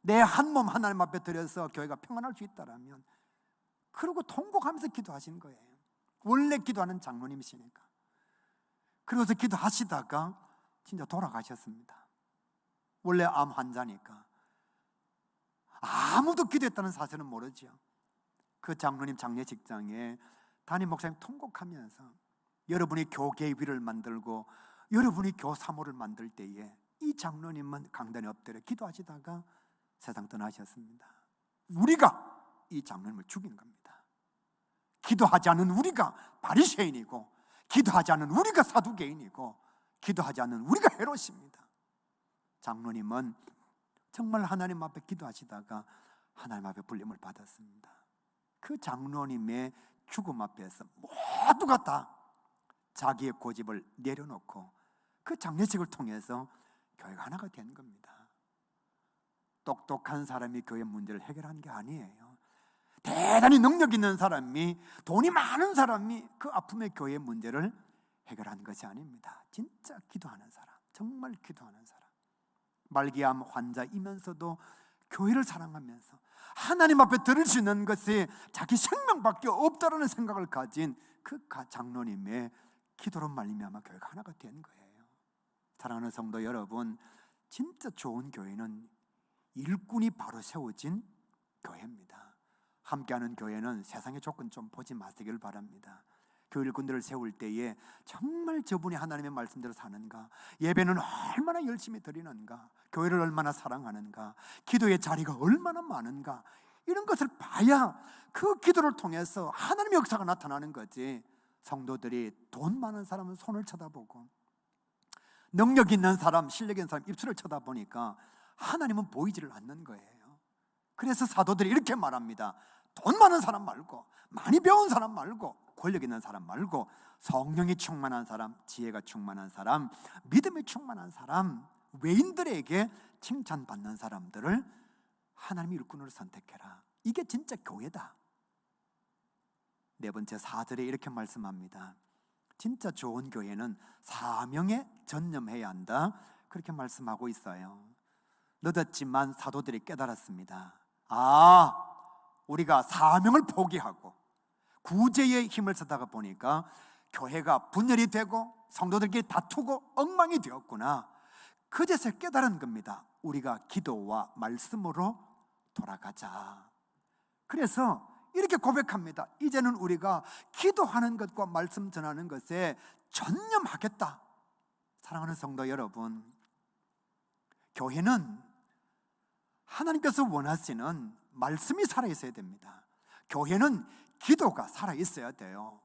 내 한 몸 하나님 앞에 드려서 교회가 평안할 수 있다라면, 그러고 통곡하면서 기도하신 거예요. 원래 기도하는 장로님이시니까. 그러고서 기도하시다가 진짜 돌아가셨습니다. 원래 암 환자니까. 아무도 기도했다는 사실은 모르죠. 그 장로님 장례식장에 담임 목사님 통곡하면서 여러분이 교계위를 만들고 여러분이 교사모를 만들 때에 이 장로님은 강단에 엎드려 기도하시다가 세상 떠나셨습니다. 우리가 이 장로님을 죽인 겁니다. 기도하지 않은 우리가 바리새인이고, 기도하지 않은 우리가 사두개인이고, 기도하지 않은 우리가 헤롯입니다. 장로님은 정말 하나님 앞에 기도하시다가 하나님 앞에 불림을 받았습니다. 그 장로님의 죽음 앞에서 모두가 다 자기의 고집을 내려놓고 그 장례식을 통해서 교회가 하나가 된 겁니다. 똑똑한 사람이 교회 문제를 해결한 게 아니에요. 대단히 능력 있는 사람이, 돈이 많은 사람이 그 아픔의 교회의 문제를 해결한 것이 아닙니다. 진짜 기도하는 사람, 정말 기도하는 사람, 말기암 환자이면서도 교회를 사랑하면서 하나님 앞에 들을 수 있는 것이 자기 생명밖에 없다라는 생각을 가진 그 장로님의 기도로 말미암아 교회가 하나가 된 거예요. 사랑하는 성도 여러분, 진짜 좋은 교회는 일꾼이 바로 세워진 교회입니다. 함께하는 교회는 세상의 조건 좀 보지 마시길 바랍니다. 교회 일꾼들을 세울 때에 정말 저분이 하나님의 말씀대로 사는가, 예배는 얼마나 열심히 드리는가, 교회를 얼마나 사랑하는가, 기도의 자리가 얼마나 많은가, 이런 것을 봐야 그 기도를 통해서 하나님의 역사가 나타나는 거지. 성도들이 돈 많은 사람은 손을 쳐다보고 능력 있는 사람, 실력 있는 사람 입술을 쳐다보니까 하나님은 보이지를 않는 거예요. 그래서 사도들이 이렇게 말합니다. 돈 많은 사람 말고, 많이 배운 사람 말고, 권력 있는 사람 말고, 성령이 충만한 사람, 지혜가 충만한 사람, 믿음이 충만한 사람, 외인들에게 칭찬받는 사람들을 하나님의 일꾼으로 선택해라. 이게 진짜 교회다. 네 번째 4절에 이렇게 말씀합니다. 진짜 좋은 교회는 사명에 전념해야 한다, 그렇게 말씀하고 있어요. 늦었지만 사도들이 깨달았습니다. 우리가 사명을 포기하고 구제의 힘을 쓰다가 보니까 교회가 분열이 되고 성도들끼리 다투고 엉망이 되었구나. 그제서 깨달은 겁니다. 우리가 기도와 말씀으로 돌아가자. 그래서 이렇게 고백합니다. 이제는 우리가 기도하는 것과 말씀 전하는 것에 전념하겠다. 사랑하는 성도 여러분, 교회는 하나님께서 원하시는 말씀이 살아있어야 됩니다. 교회는 기도가 살아있어야 돼요.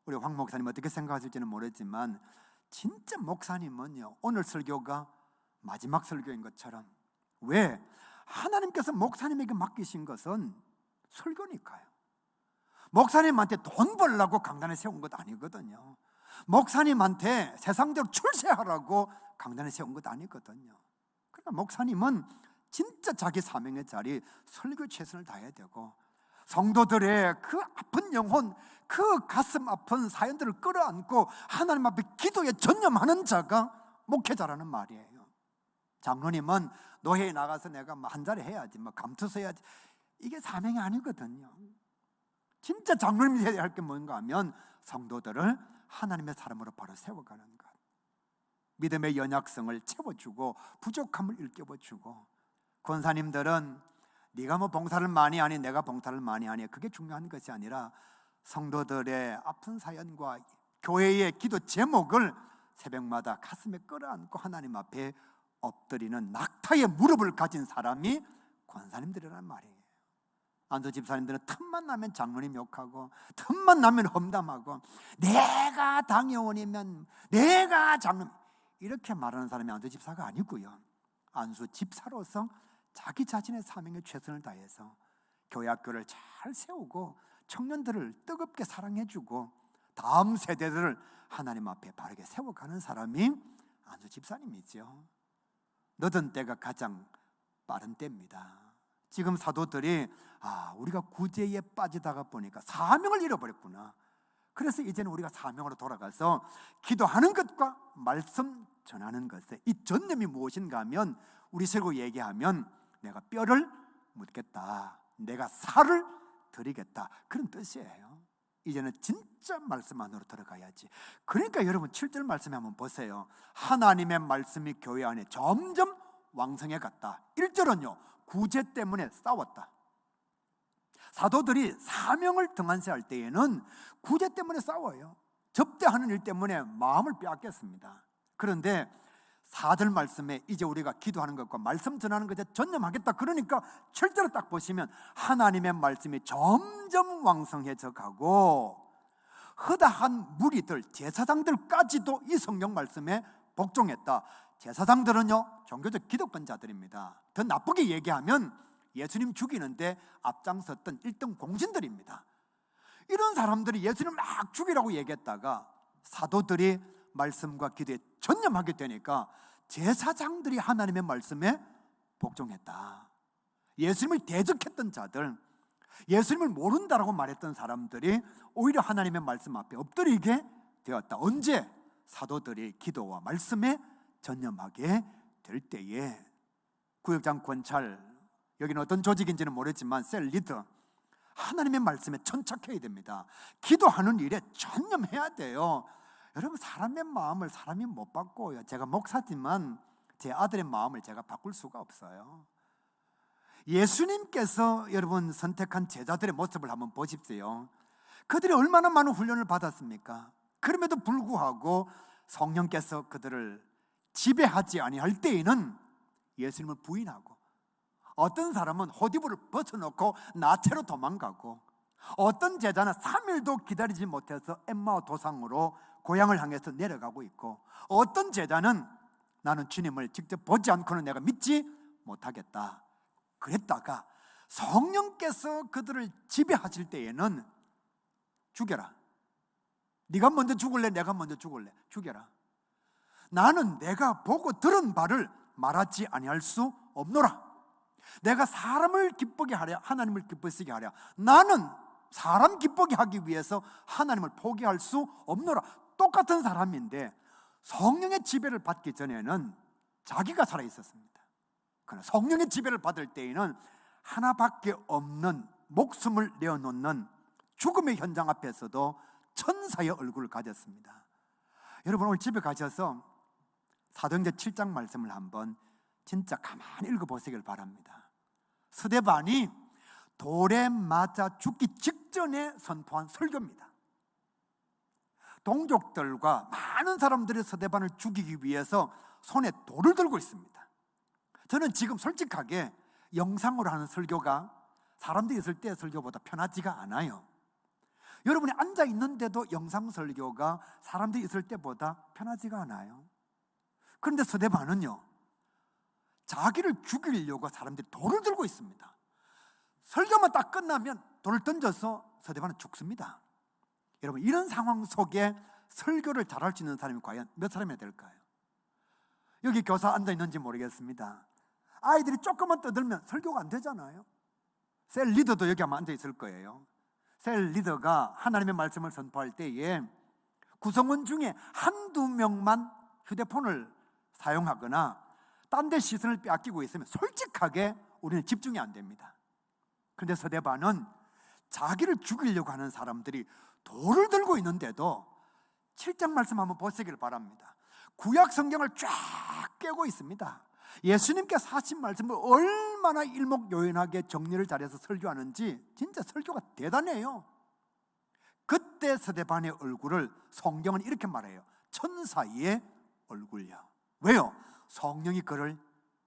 우리 황 목사님 어떻게 생각하실지는 모르지만 진짜 목사님은요, 오늘 설교가 마지막 설교인 것처럼, 왜? 하나님께서 목사님에게 맡기신 것은 설교니까요. 목사님한테 돈 벌라고 강단에 세운 것 아니거든요. 목사님한테 세상대로 출세하라고 강단에 세운 것 아니거든요. 그러니까 목사님은 진짜 자기 사명의 자리, 설교 최선을 다해야 되고, 성도들의 그 아픈 영혼, 그 가슴 아픈 사연들을 끌어안고 하나님 앞에 기도에 전념하는 자가 목회자라는 말이에요. 장로님은 노회에 나가서 내가 한 자리 해야지, 감투서 해야지, 이게 사명이 아니거든요. 진짜 장로님이 해야 할 게 뭔가 하면 성도들을 하나님의 사람으로 바로 세워가는 것, 믿음의 연약성을 채워주고 부족함을 일깨워주고. 권사님들은 네가 봉사를 많이 하니 내가 봉사를 많이 하니 그게 중요한 것이 아니라 성도들의 아픈 사연과 교회의 기도 제목을 새벽마다 가슴에 끌어안고 하나님 앞에 엎드리는 낙타의 무릎을 가진 사람이 권사님들이란 말이에요. 안수 집사님들은 틈만 나면 장로님 욕하고 틈만 나면 험담하고 내가 당회원이면 내가 장로님, 이렇게 말하는 사람이 안수 집사가 아니고요. 안수 집사로서 자기 자신의 사명에 최선을 다해서 교회 학교를 잘 세우고 청년들을 뜨겁게 사랑해주고 다음 세대들을 하나님 앞에 바르게 세워가는 사람이 안수 집사님이죠. 늦은 때가 가장 빠른 때입니다. 지금 사도들이 우리가 구제에 빠지다가 보니까 사명을 잃어버렸구나. 그래서 이제는 우리가 사명으로 돌아가서 기도하는 것과 말씀 전하는 것에 이 전념이 무엇인가 하면, 우리 세고 얘기하면 내가 뼈를 묻겠다, 내가 살을 드리겠다, 그런 뜻이에요. 이제는 진짜 말씀 안으로 들어가야지. 그러니까 여러분 7절 말씀에 한번 보세요. 하나님의 말씀이 교회 안에 점점 왕성해 갔다. 1절은요, 구제 때문에 싸웠다. 사도들이 사명을 등한시할 때에는 구제 때문에 싸워요. 접대하는 일 때문에 마음을 빼앗겼습니다. 그런데 4절 말씀에 이제 우리가 기도하는 것과 말씀 전하는 것에 전념하겠다. 그러니까 7절을 딱 보시면 하나님의 말씀이 점점 왕성해져 가고 허다한 무리들, 제사장들까지도 이 성경 말씀에 복종했다. 제사장들은요, 종교적 기득권자들입니다. 더 나쁘게 얘기하면 예수님 죽이는데 앞장섰던 1등 공신들입니다. 이런 사람들이 예수님 막 죽이라고 얘기했다가 사도들이 말씀과 기도에 전념하게 되니까 제사장들이 하나님의 말씀에 복종했다. 예수님을 대적했던 자들, 예수님을 모른다라고 말했던 사람들이 오히려 하나님의 말씀 앞에 엎드리게 되었다. 언제? 사도들이 기도와 말씀에 전념하게 될 때에. 구역장 권찰, 여기는 어떤 조직인지는 모르지만 셀 리더, 하나님의 말씀에 천착해야 됩니다. 기도하는 일에 전념해야 돼요. 여러분, 사람의 마음을 사람이 못 바꿔요. 제가 목사지만 제 아들의 마음을 제가 바꿀 수가 없어요. 예수님께서 여러분 선택한 제자들의 모습을 한번 보십시오. 그들이 얼마나 많은 훈련을 받았습니까? 그럼에도 불구하고 성령께서 그들을 지배하지 아니할 때에는 예수님을 부인하고, 어떤 사람은 호디부를 벗어놓고 나체로 도망가고, 어떤 제자는 3일도 기다리지 못해서 엠마오 도상으로 고향을 향해서 내려가고 있고, 어떤 제자는 나는 주님을 직접 보지 않고는 내가 믿지 못하겠다 그랬다가 성령께서 그들을 지배하실 때에는 죽여라. 네가 먼저 죽을래? 내가 먼저 죽을래? 죽여라. 나는 내가 보고 들은 바를 말하지 아니할 수 없노라. 내가 사람을 기쁘게 하랴 하나님을 기쁘시게 하랴. 나는 사람 기쁘게 하기 위해서 하나님을 포기할 수 없노라. 똑같은 사람인데 성령의 지배를 받기 전에는 자기가 살아 있었습니다. 그러나 성령의 지배를 받을 때에는 하나밖에 없는 목숨을 내어놓는 죽음의 현장 앞에서도 천사의 얼굴을 가졌습니다. 여러분, 오늘 집에 가셔서 사도행전 7장 말씀을 한번 진짜 가만히 읽어보시길 바랍니다. 스데반이 돌에 맞아 죽기 직전에 선포한 설교입니다. 동족들과 많은 사람들이 스데반을 죽이기 위해서 손에 돌을 들고 있습니다. 저는 지금 솔직하게 영상으로 하는 설교가 사람들이 있을 때 설교보다 편하지가 않아요. 여러분이 앉아 있는데도 영상 설교가 사람들이 있을 때보다 편하지가 않아요. 그런데 스데반은요, 자기를 죽이려고 사람들이 돌을 들고 있습니다. 설교만 딱 끝나면 돌을 던져서 스데반은 죽습니다. 여러분, 이런 상황 속에 설교를 잘할 수 있는 사람이 과연 몇 사람이나 될까요? 여기 교사 앉아 있는지 모르겠습니다. 아이들이 조금만 떠들면 설교가 안 되잖아요. 셀 리더도 여기 아마 앉아 있을 거예요. 셀 리더가 하나님의 말씀을 선포할 때에 구성원 중에 한두 명만 휴대폰을 사용하거나 딴 데 시선을 빼앗기고 있으면 솔직하게 우리는 집중이 안 됩니다. 그런데 스데반은 자기를 죽이려고 하는 사람들이 돌을 들고 있는데도 7장 말씀 한번 보시길 바랍니다. 구약 성경을 쫙 깨고 있습니다. 예수님께서 하신 말씀을 얼마나 일목요연하게 정리를 잘해서 설교하는지 진짜 설교가 대단해요. 그때 스데반의 얼굴을 성경은 이렇게 말해요. 천사의 얼굴이요. 왜요? 성령이 그를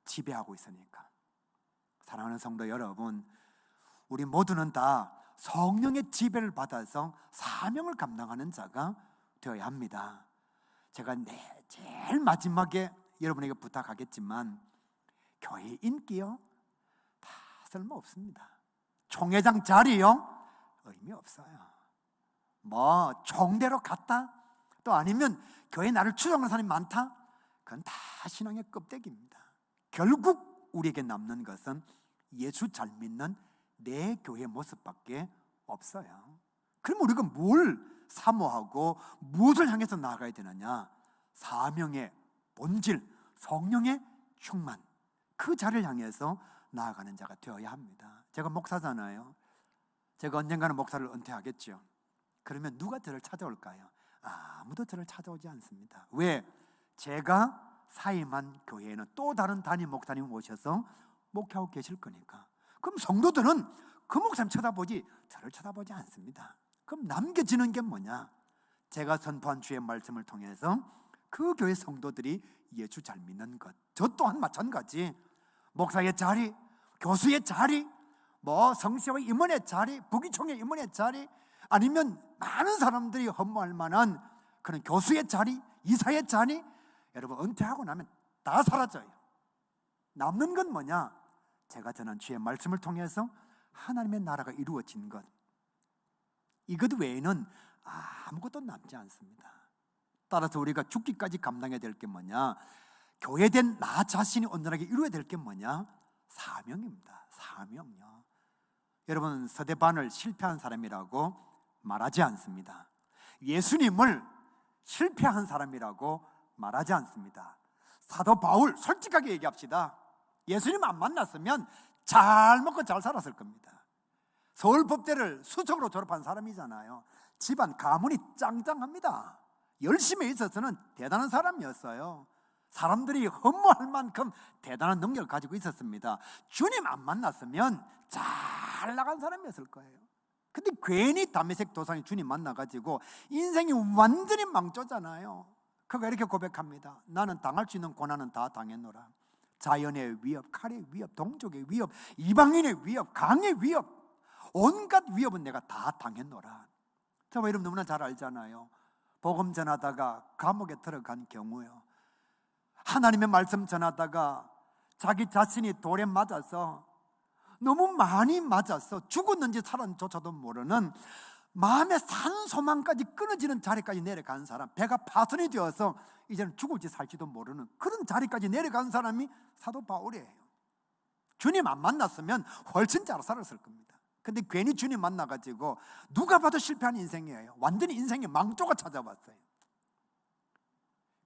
지배하고 있으니까. 사랑하는 성도 여러분, 우리 모두는 다 성령의 지배를 받아서 사명을 감당하는 자가 되어야 합니다. 제가 제일 마지막에 여러분에게 부탁하겠지만, 교회 인기요? 다 쓸모없습니다. 총회장 자리요? 의미 없어요. 뭐 총대로 갔다? 또 아니면 교회 나를 추종하는 사람이 많다? 그건 다 신앙의 껍데기입니다. 결국 우리에게 남는 것은 예수 잘 믿는 내 교회 모습밖에 없어요. 그럼 우리가 뭘 사모하고 무엇을 향해서 나아가야 되느냐? 사명의 본질, 성령의 충만, 그 자리를 향해서 나아가는 자가 되어야 합니다. 제가 목사잖아요. 제가 언젠가는 목사를 은퇴하겠죠. 그러면 누가 저를 찾아올까요? 아무도 저를 찾아오지 않습니다. 왜? 제가 사임한 교회에는 또 다른 담임 목사님 오셔서 목회하고 계실 거니까. 그럼 성도들은 그 목사님 쳐다보지 저를 쳐다보지 않습니다. 그럼 남겨지는 게 뭐냐? 제가 선포한 주의 말씀을 통해서 그 교회 성도들이 예수 잘 믿는 것, 저 또한 마찬가지. 목사의 자리, 교수의 자리, 뭐 성시와 임원의 자리, 부기총의 임원의 자리, 아니면 많은 사람들이 허무할 만한 그런 교수의 자리, 이사의 자리, 여러분 은퇴하고 나면 다 사라져요. 남는 건 뭐냐? 제가 전한 주의 말씀을 통해서 하나님의 나라가 이루어진 것, 이것 외에는 아무것도 남지 않습니다. 따라서 우리가 죽기까지 감당해야 될 게 뭐냐? 교회된 나 자신이 온전하게 이루어야 될 게 뭐냐? 사명입니다. 사명요. 여러분, 스데반을 실패한 사람이라고 말하지 않습니다. 예수님을 실패한 사람이라고 말하지 않습니다. 사도 바울, 솔직하게 얘기합시다. 예수님 안 만났으면 잘 먹고 잘 살았을 겁니다. 서울법대를 수석으로 졸업한 사람이잖아요. 집안 가문이 짱짱합니다. 열심히 있어서는 대단한 사람이었어요. 사람들이 허무할 만큼 대단한 능력을 가지고 있었습니다. 주님 안 만났으면 잘 나간 사람이었을 거예요. 근데 괜히 다메섹 도상이 주님 만나가지고 인생이 완전히 망조잖아요. 그가 이렇게 고백합니다. 나는 당할 수 있는 고난은 다 당했노라. 자연의 위협, 칼의 위협, 동족의 위협, 이방인의 위협, 강의 위협, 온갖 위협은 내가 다 당했노라. 저와 여러분 너무나 잘 알잖아요. 복음 전하다가 감옥에 들어간 경우요, 하나님의 말씀 전하다가 자기 자신이 돌에 맞아서, 너무 많이 맞아서 죽었는지 살았는지조차도 모르는, 마음의 산소망까지 끊어지는 자리까지 내려간 사람, 배가 파손이 되어서 이제는 죽을지 살지도 모르는 그런 자리까지 내려간 사람이 사도 바울이에요. 주님 안 만났으면 훨씬 잘 살았을 겁니다. 근데 괜히 주님 만나가지고 누가 봐도 실패한 인생이에요. 완전히 인생의 망조가 찾아왔어요.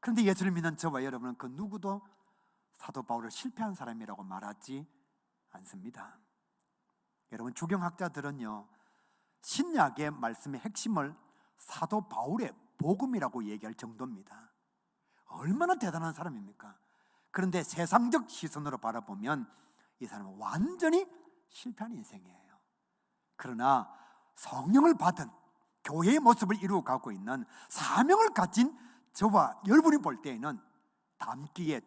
그런데 예수를 믿는 저와 여러분은 그 누구도 사도 바울을 실패한 사람이라고 말하지 않습니다. 여러분, 주경학자들은요, 신약의 말씀의 핵심을 사도 바울의 복음이라고 얘기할 정도입니다. 얼마나 대단한 사람입니까? 그런데 세상적 시선으로 바라보면 이 사람은 완전히 실패한 인생이에요. 그러나 성령을 받은 교회의 모습을 이루어가고 있는 사명을 가진 저와 여러분이 볼 때에는 담기에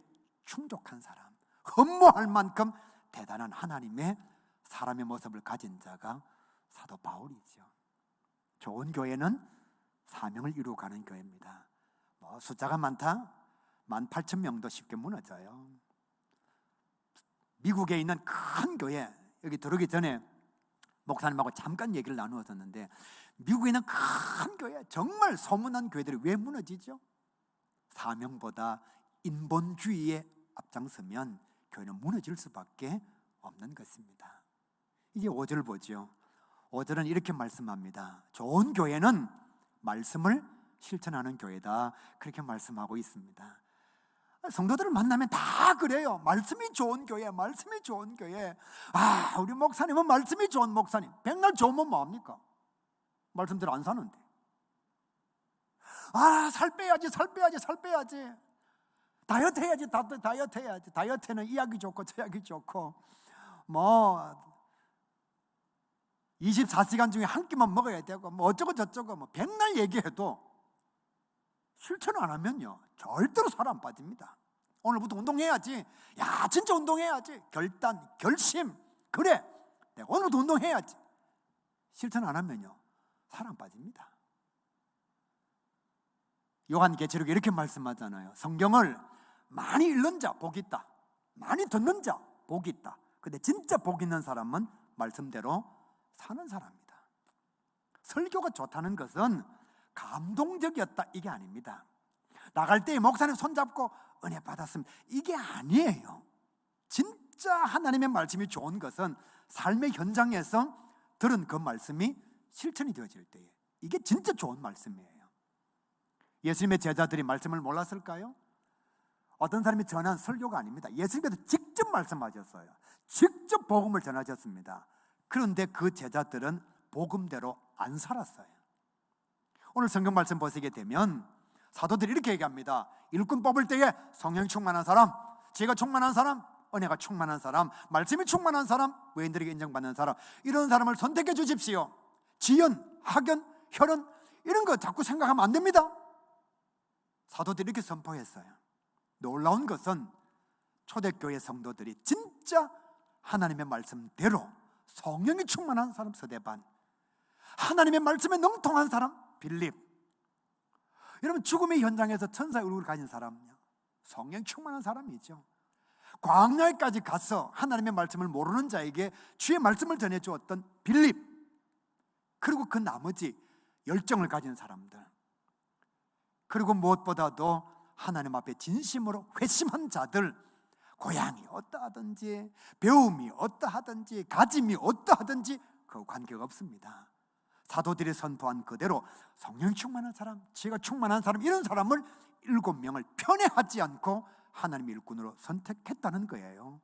충족한 사람, 흠모할 만큼 대단한 하나님의 사람의 모습을 가진 자가 사도 바울이죠. 좋은 교회는 사명을 이루어가는 교회입니다. 숫자가 많다? 18,000명도 쉽게 무너져요. 미국에 있는 큰 교회, 여기 들어오기 전에 목사님하고 잠깐 얘기를 나누었었는데, 미국에 있는 큰 교회, 정말 소문난 교회들이 왜 무너지죠? 사명보다 인본주의에 앞장서면 교회는 무너질 수밖에 없는 것입니다. 이제 5절 보죠. 5절은 이렇게 말씀합니다. 좋은 교회는 말씀을 실천하는 교회다, 그렇게 말씀하고 있습니다. 성도들을 만나면 다 그래요. 말씀이 좋은 교회, 말씀이 좋은 교회. 우리 목사님은 말씀이 좋은 목사님. 백날 좋으면 뭐합니까? 말씀대로 안 사는데. 살 빼야지, 살 빼야지, 살 빼야지. 다이어트 해야지, 다이어트 해야지. 다이어트는 이 약이 좋고 저 약이 좋고, 24시간 중에 한 끼만 먹어야 되고, 어쩌고 저쩌고, 백날 얘기해도 실천을 안 하면요, 절대로 살 안 빠집니다. 오늘부터 운동해야지. 야, 진짜 운동해야지. 결단, 결심. 그래, 내가 오늘부터 운동해야지. 실천 안 하면요, 살 안 빠집니다. 요한계시록에 이렇게 말씀하잖아요. 성경을 많이 읽는 자 복이 있다, 많이 듣는 자 복이 있다. 근데 진짜 복 있는 사람은 말씀대로 사는 사람입니다. 설교가 좋다는 것은 감동적이었다, 이게 아닙니다. 나갈 때 목사님 손잡고 은혜 받았습니다, 이게 아니에요. 진짜 하나님의 말씀이 좋은 것은 삶의 현장에서 들은 그 말씀이 실천이 되어질 때에, 이게 진짜 좋은 말씀이에요. 예수님의 제자들이 말씀을 몰랐을까요? 어떤 사람이 전한 설교가 아닙니다. 예수님께서 직접 말씀하셨어요. 직접 복음을 전하셨습니다. 그런데 그 제자들은 복음대로 안 살았어요. 오늘 성경 말씀 보시게 되면 사도들이 이렇게 얘기합니다. 일꾼 뽑을 때에 성령 충만한 사람, 지혜가 충만한 사람, 은혜가 충만한 사람, 말씀이 충만한 사람, 외인들에게 인정받는 사람, 이런 사람을 선택해 주십시오. 지연, 학연, 혈연, 이런 거 자꾸 생각하면 안 됩니다. 사도들이 이렇게 선포했어요. 놀라운 것은 초대교회 성도들이 진짜 하나님의 말씀대로 성령이 충만한 사람 스데반, 하나님의 말씀에 능통한 사람 빌립, 여러분 죽음의 현장에서 천사의 얼굴을 가진 사람요, 성령 충만한 사람이죠. 광야에까지 가서 하나님의 말씀을 모르는 자에게 주의 말씀을 전해주었던 빌립, 그리고 그 나머지 열정을 가진 사람들, 그리고 무엇보다도 하나님 앞에 진심으로 회심한 자들, 고향이 어떠하든지 배움이 어떠하든지 가짐이 어떠하든지 그 관계가 없습니다. 사도들이 선포한 그대로 성령 충만한 사람, 지혜가 충만한 사람, 이런 사람을 7명을 편애하지 않고 하나님의 일꾼으로 선택했다는 거예요.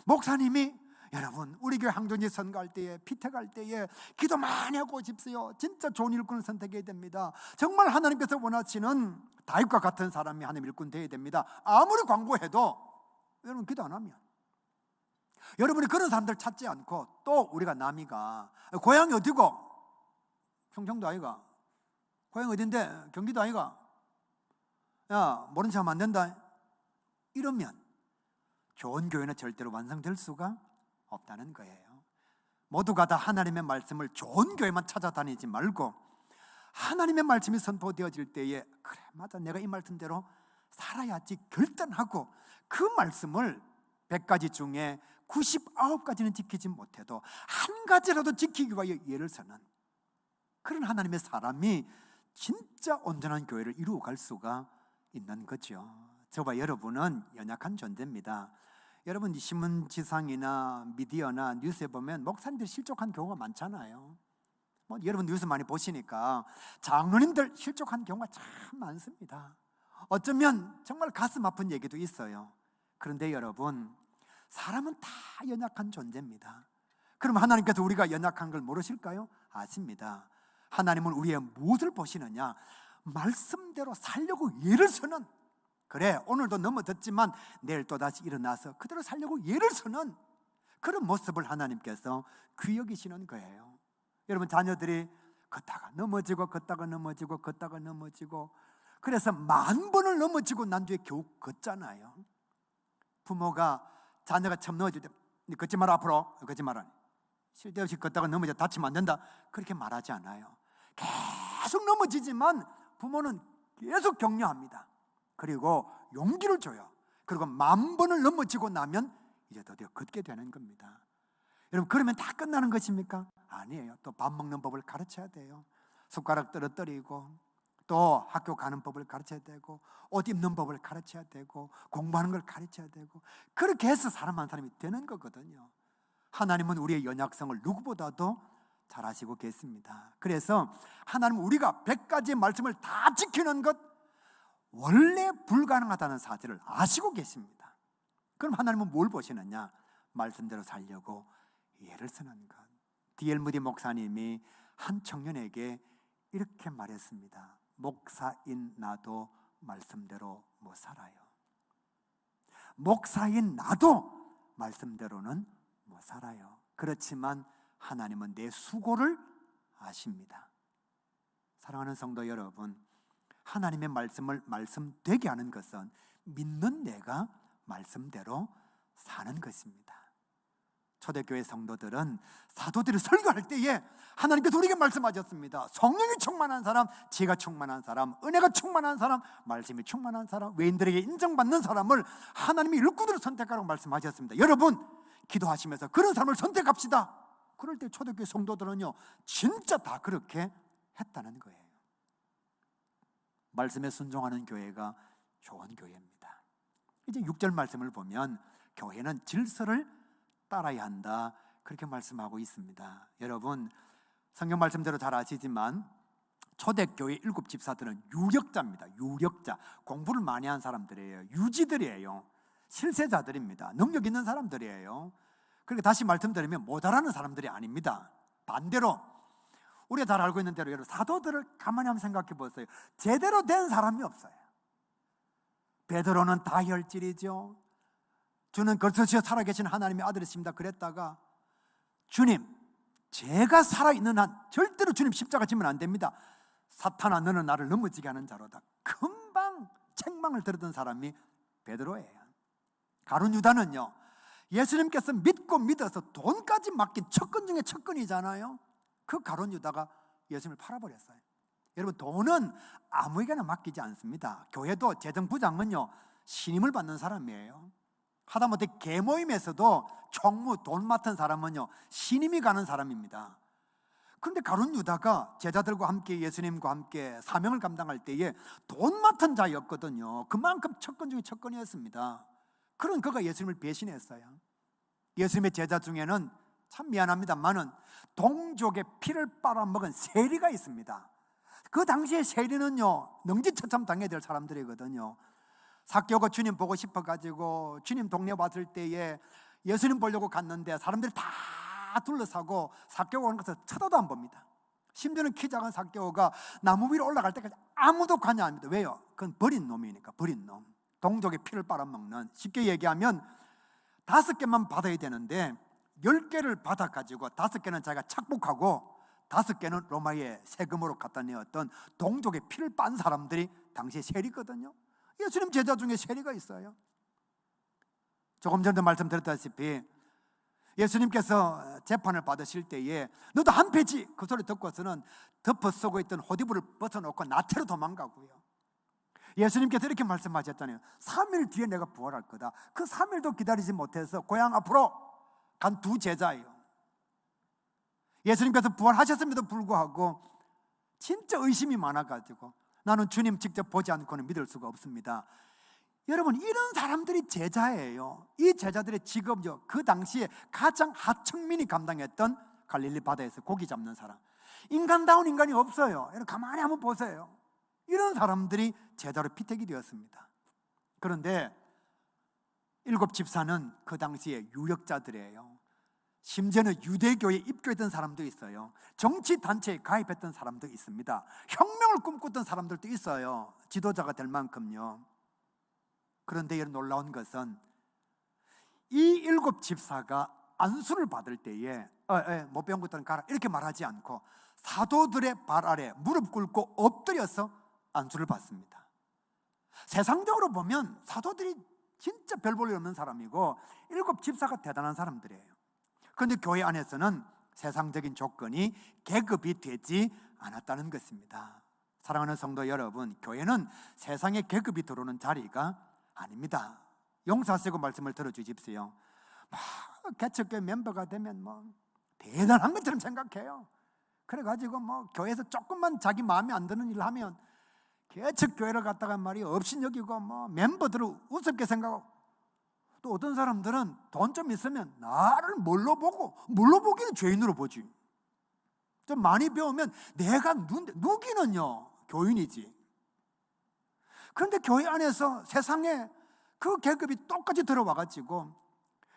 목사님이 여러분 우리 교회 항전지 선거할 때에, 피택할 때에 기도 많이 하고 오십시오. 진짜 좋은 일꾼을 선택해야 됩니다. 정말 하나님께서 원하시는 다윗과 같은 사람이 하나님 일꾼 되어야 됩니다. 아무리 광고해도 여러분 기도 안 하면, 여러분이 그런 사람들 찾지 않고, 또 우리가 남이가 고향이 어디고 충청도 아이가? 고향 어딘데? 경기도 아이가? 야, 모른 척하면 안 된다. 이러면 좋은 교회는 절대로 완성될 수가 없다는 거예요. 모두가 다 하나님의 말씀을 좋은 교회만 찾아다니지 말고 하나님의 말씀이 선포되어질 때에 그래 맞아 내가 이 말씀대로 살아야지 결단하고 그 말씀을 100가지 중에 99가지는 지키지 못해도 한 가지라도 지키기 위하여 예를 서는 그런 하나님의 사람이 진짜 온전한 교회를 이루어갈 수가 있는 거죠. 저와 여러분은 연약한 존재입니다. 여러분 신문지상이나 미디어나 뉴스에 보면 목사님들이 실족한 경우가 많잖아요. 여러분 뉴스 많이 보시니까 장로님들 실족한 경우가 참 많습니다. 어쩌면 정말 가슴 아픈 얘기도 있어요. 그런데 여러분 사람은 다 연약한 존재입니다. 그럼 하나님께서 우리가 연약한 걸 모르실까요? 아십니다. 하나님은 우리의 무엇을 보시느냐? 말씀대로 살려고 예를 서는 그래 오늘도 넘어졌지만 내일 또다시 일어나서 그대로 살려고 예를 서는 그런 모습을 하나님께서 귀히 여기시는 거예요. 여러분 자녀들이 걷다가 넘어지고 걷다가 넘어지고 걷다가 넘어지고 그래서 10,000번을 넘어지고 난 뒤에 겨우 걷잖아요. 부모가 자녀가 처음 넘어질 때 걷지 마라 앞으로 걷지 마라 쓸데없이 걷다가 넘어져 다치면 안 된다 그렇게 말하지 않아요. 계속 넘어지지만 부모는 계속 격려합니다. 그리고 용기를 줘요. 그리고 10,000번을 넘어지고 나면 이제 드디어 걷게 되는 겁니다. 여러분 그러면 다 끝나는 것입니까? 아니에요. 또 밥 먹는 법을 가르쳐야 돼요. 숟가락 떨어뜨리고 또 학교 가는 법을 가르쳐야 되고 옷 입는 법을 가르쳐야 되고 공부하는 걸 가르쳐야 되고 그렇게 해서 사람 한 사람이 되는 거거든요. 하나님은 우리의 연약성을 누구보다도 잘 아시고 계십니다. 그래서 하나님은 우리가 100가지의 말씀을 다 지키는 것 원래 불가능하다는 사실을 아시고 계십니다. 그럼 하나님은 뭘 보시느냐? 말씀대로 살려고 예를 쓰는 것. D.L. 무디 목사님이 한 청년에게 이렇게 말했습니다. 목사인 나도 말씀대로 못 살아요. 목사인 나도 말씀대로는 못 살아요. 그렇지만 하나님은 내 수고를 아십니다. 사랑하는 성도 여러분, 하나님의 말씀을 말씀되게 하는 것은 믿는 내가 말씀대로 사는 것입니다. 초대교회 성도들은 사도들이 설교할 때에 하나님께서 우리에게 말씀하셨습니다. 성령이 충만한 사람, 지혜가 충만한 사람, 은혜가 충만한 사람, 말씀이 충만한 사람, 외인들에게 인정받는 사람을 하나님이 일꾼으로 선택하라고 말씀하셨습니다. 여러분 기도하시면서 그런 사람을 선택합시다. 그럴 때 초대교회 성도들은요 진짜 다 그렇게 했다는 거예요. 말씀에 순종하는 교회가 좋은 교회입니다. 이제 6절 말씀을 보면 교회는 질서를 따라야 한다 그렇게 말씀하고 있습니다. 여러분 성경 말씀대로 잘 아시지만 초대교회 7집사들은 유력자입니다. 유력자, 공부를 많이 한 사람들이에요. 유지들이에요. 실세자들입니다. 능력 있는 사람들이에요. 그러니까 다시 말씀드리면 모자라는 사람들이 아닙니다. 반대로 우리가 잘 알고 있는 대로 여러분 사도들을 가만히 한번 생각해 보세요. 제대로 된 사람이 없어요. 베드로는 다혈질이죠. 주는 그리스도시여 살아계신 하나님의 아들이십니다 그랬다가 주님 제가 살아있는 한 절대로 주님 십자가 지면 안 됩니다. 사탄아 너는 나를 넘어지게 하는 자로다. 금방 책망을 들었던 사람이 베드로예요. 가룟 유다는요 예수님께서 믿고 믿어서 돈까지 맡긴 척근 중에 척근이잖아요. 그 가룟 유다가 예수님을 팔아버렸어요. 여러분 돈은 아무에게나 맡기지 않습니다. 교회도 재정부장은요 신임을 받는 사람이에요. 하다못해 계모임에서도 총무 돈 맡은 사람은요 신임이 가는 사람입니다. 그런데 가룟 유다가 제자들과 함께 예수님과 함께 사명을 감당할 때에 돈 맡은 자였거든요. 그만큼 척근 중에 척근이었습니다. 그런 그가 예수님을 배신했어요. 예수님의 제자 중에는 참 미안합니다만은 동족의 피를 빨아먹은 세리가 있습니다. 그 당시에 세리는요 능지처참 당해야 될 사람들이거든요. 삭개오가 주님 보고 싶어가지고 주님 동네 왔을 때에 예수님 보려고 갔는데 사람들이 다 둘러싸고 삭개오가 오는 것을 쳐다도 안 봅니다. 심지어는 키 작은 삭개오가 나무 위로 올라갈 때까지 아무도 관여 안 합니다. 왜요? 그건 버린 놈이니까. 버린 놈, 동족의 피를 빨아먹는. 쉽게 얘기하면 5개만 받아야 되는데 10개를 받아가지고 5개는 자기가 착복하고 5개는 로마의 세금으로 갖다 내었던 동족의 피를 빤 사람들이 당시에 세리거든요. 예수님 제자 중에 세리가 있어요. 조금 전에 말씀드렸다시피 예수님께서 재판을 받으실 때에 너도 한패지, 그 소리 듣고서는 덮어 쓰고 있던 호디부를 벗어놓고 나태로 도망가고요. 예수님께서 이렇게 말씀하셨잖아요. 3일 뒤에 내가 부활할 거다. 그 3일도 기다리지 못해서 고향 앞으로 간 두 제자예요. 예수님께서 부활하셨음에도 불구하고 진짜 의심이 많아가지고 나는 주님 직접 보지 않고는 믿을 수가 없습니다. 여러분, 이런 사람들이 제자예요. 이 제자들의 직업이요, 그 당시에 가장 하층민이 감당했던 갈릴리 바다에서 고기 잡는 사람. 인간다운 인간이 없어요. 여러분 가만히 한번 보세요. 이런 사람들이 제자로 피택이 되었습니다. 그런데 7 집사는 그 당시에 유력자들이에요. 심지어는 유대교에 입교했던 사람도 있어요. 정치단체에 가입했던 사람도 있습니다. 혁명을 꿈꿨던 사람들도 있어요. 지도자가 될 만큼요. 그런데 이런 놀라운 것은 이 7 집사가 안수를 받을 때에 못 배운 것들은 가라 이렇게 말하지 않고 사도들의 발 아래 무릎 꿇고 엎드려서 안수를 받습니다. 세상적으로 보면 사도들이 진짜 별 볼 일 없는 사람이고 7 집사가 대단한 사람들이에요. 그런데 교회 안에서는 세상적인 조건이 계급이 되지 않았다는 것입니다. 사랑하는 성도 여러분, 교회는 세상에 계급이 들어오는 자리가 아닙니다. 용서하시고 말씀을 들어주십시오. 개척교회 멤버가 되면 대단한 것처럼 생각해요. 그래가지고 교회에서 조금만 자기 마음에 안 드는 일을 하면 개척교회를 갖다가 말이 업신여기고 멤버들을 우습게 생각하고, 또 어떤 사람들은 돈 좀 있으면 나를 뭘로 보기는 죄인으로 보지. 좀 많이 배우면 내가 누기는요 교인이지. 그런데 교회 안에서 세상에 그 계급이 똑같이 들어와가지고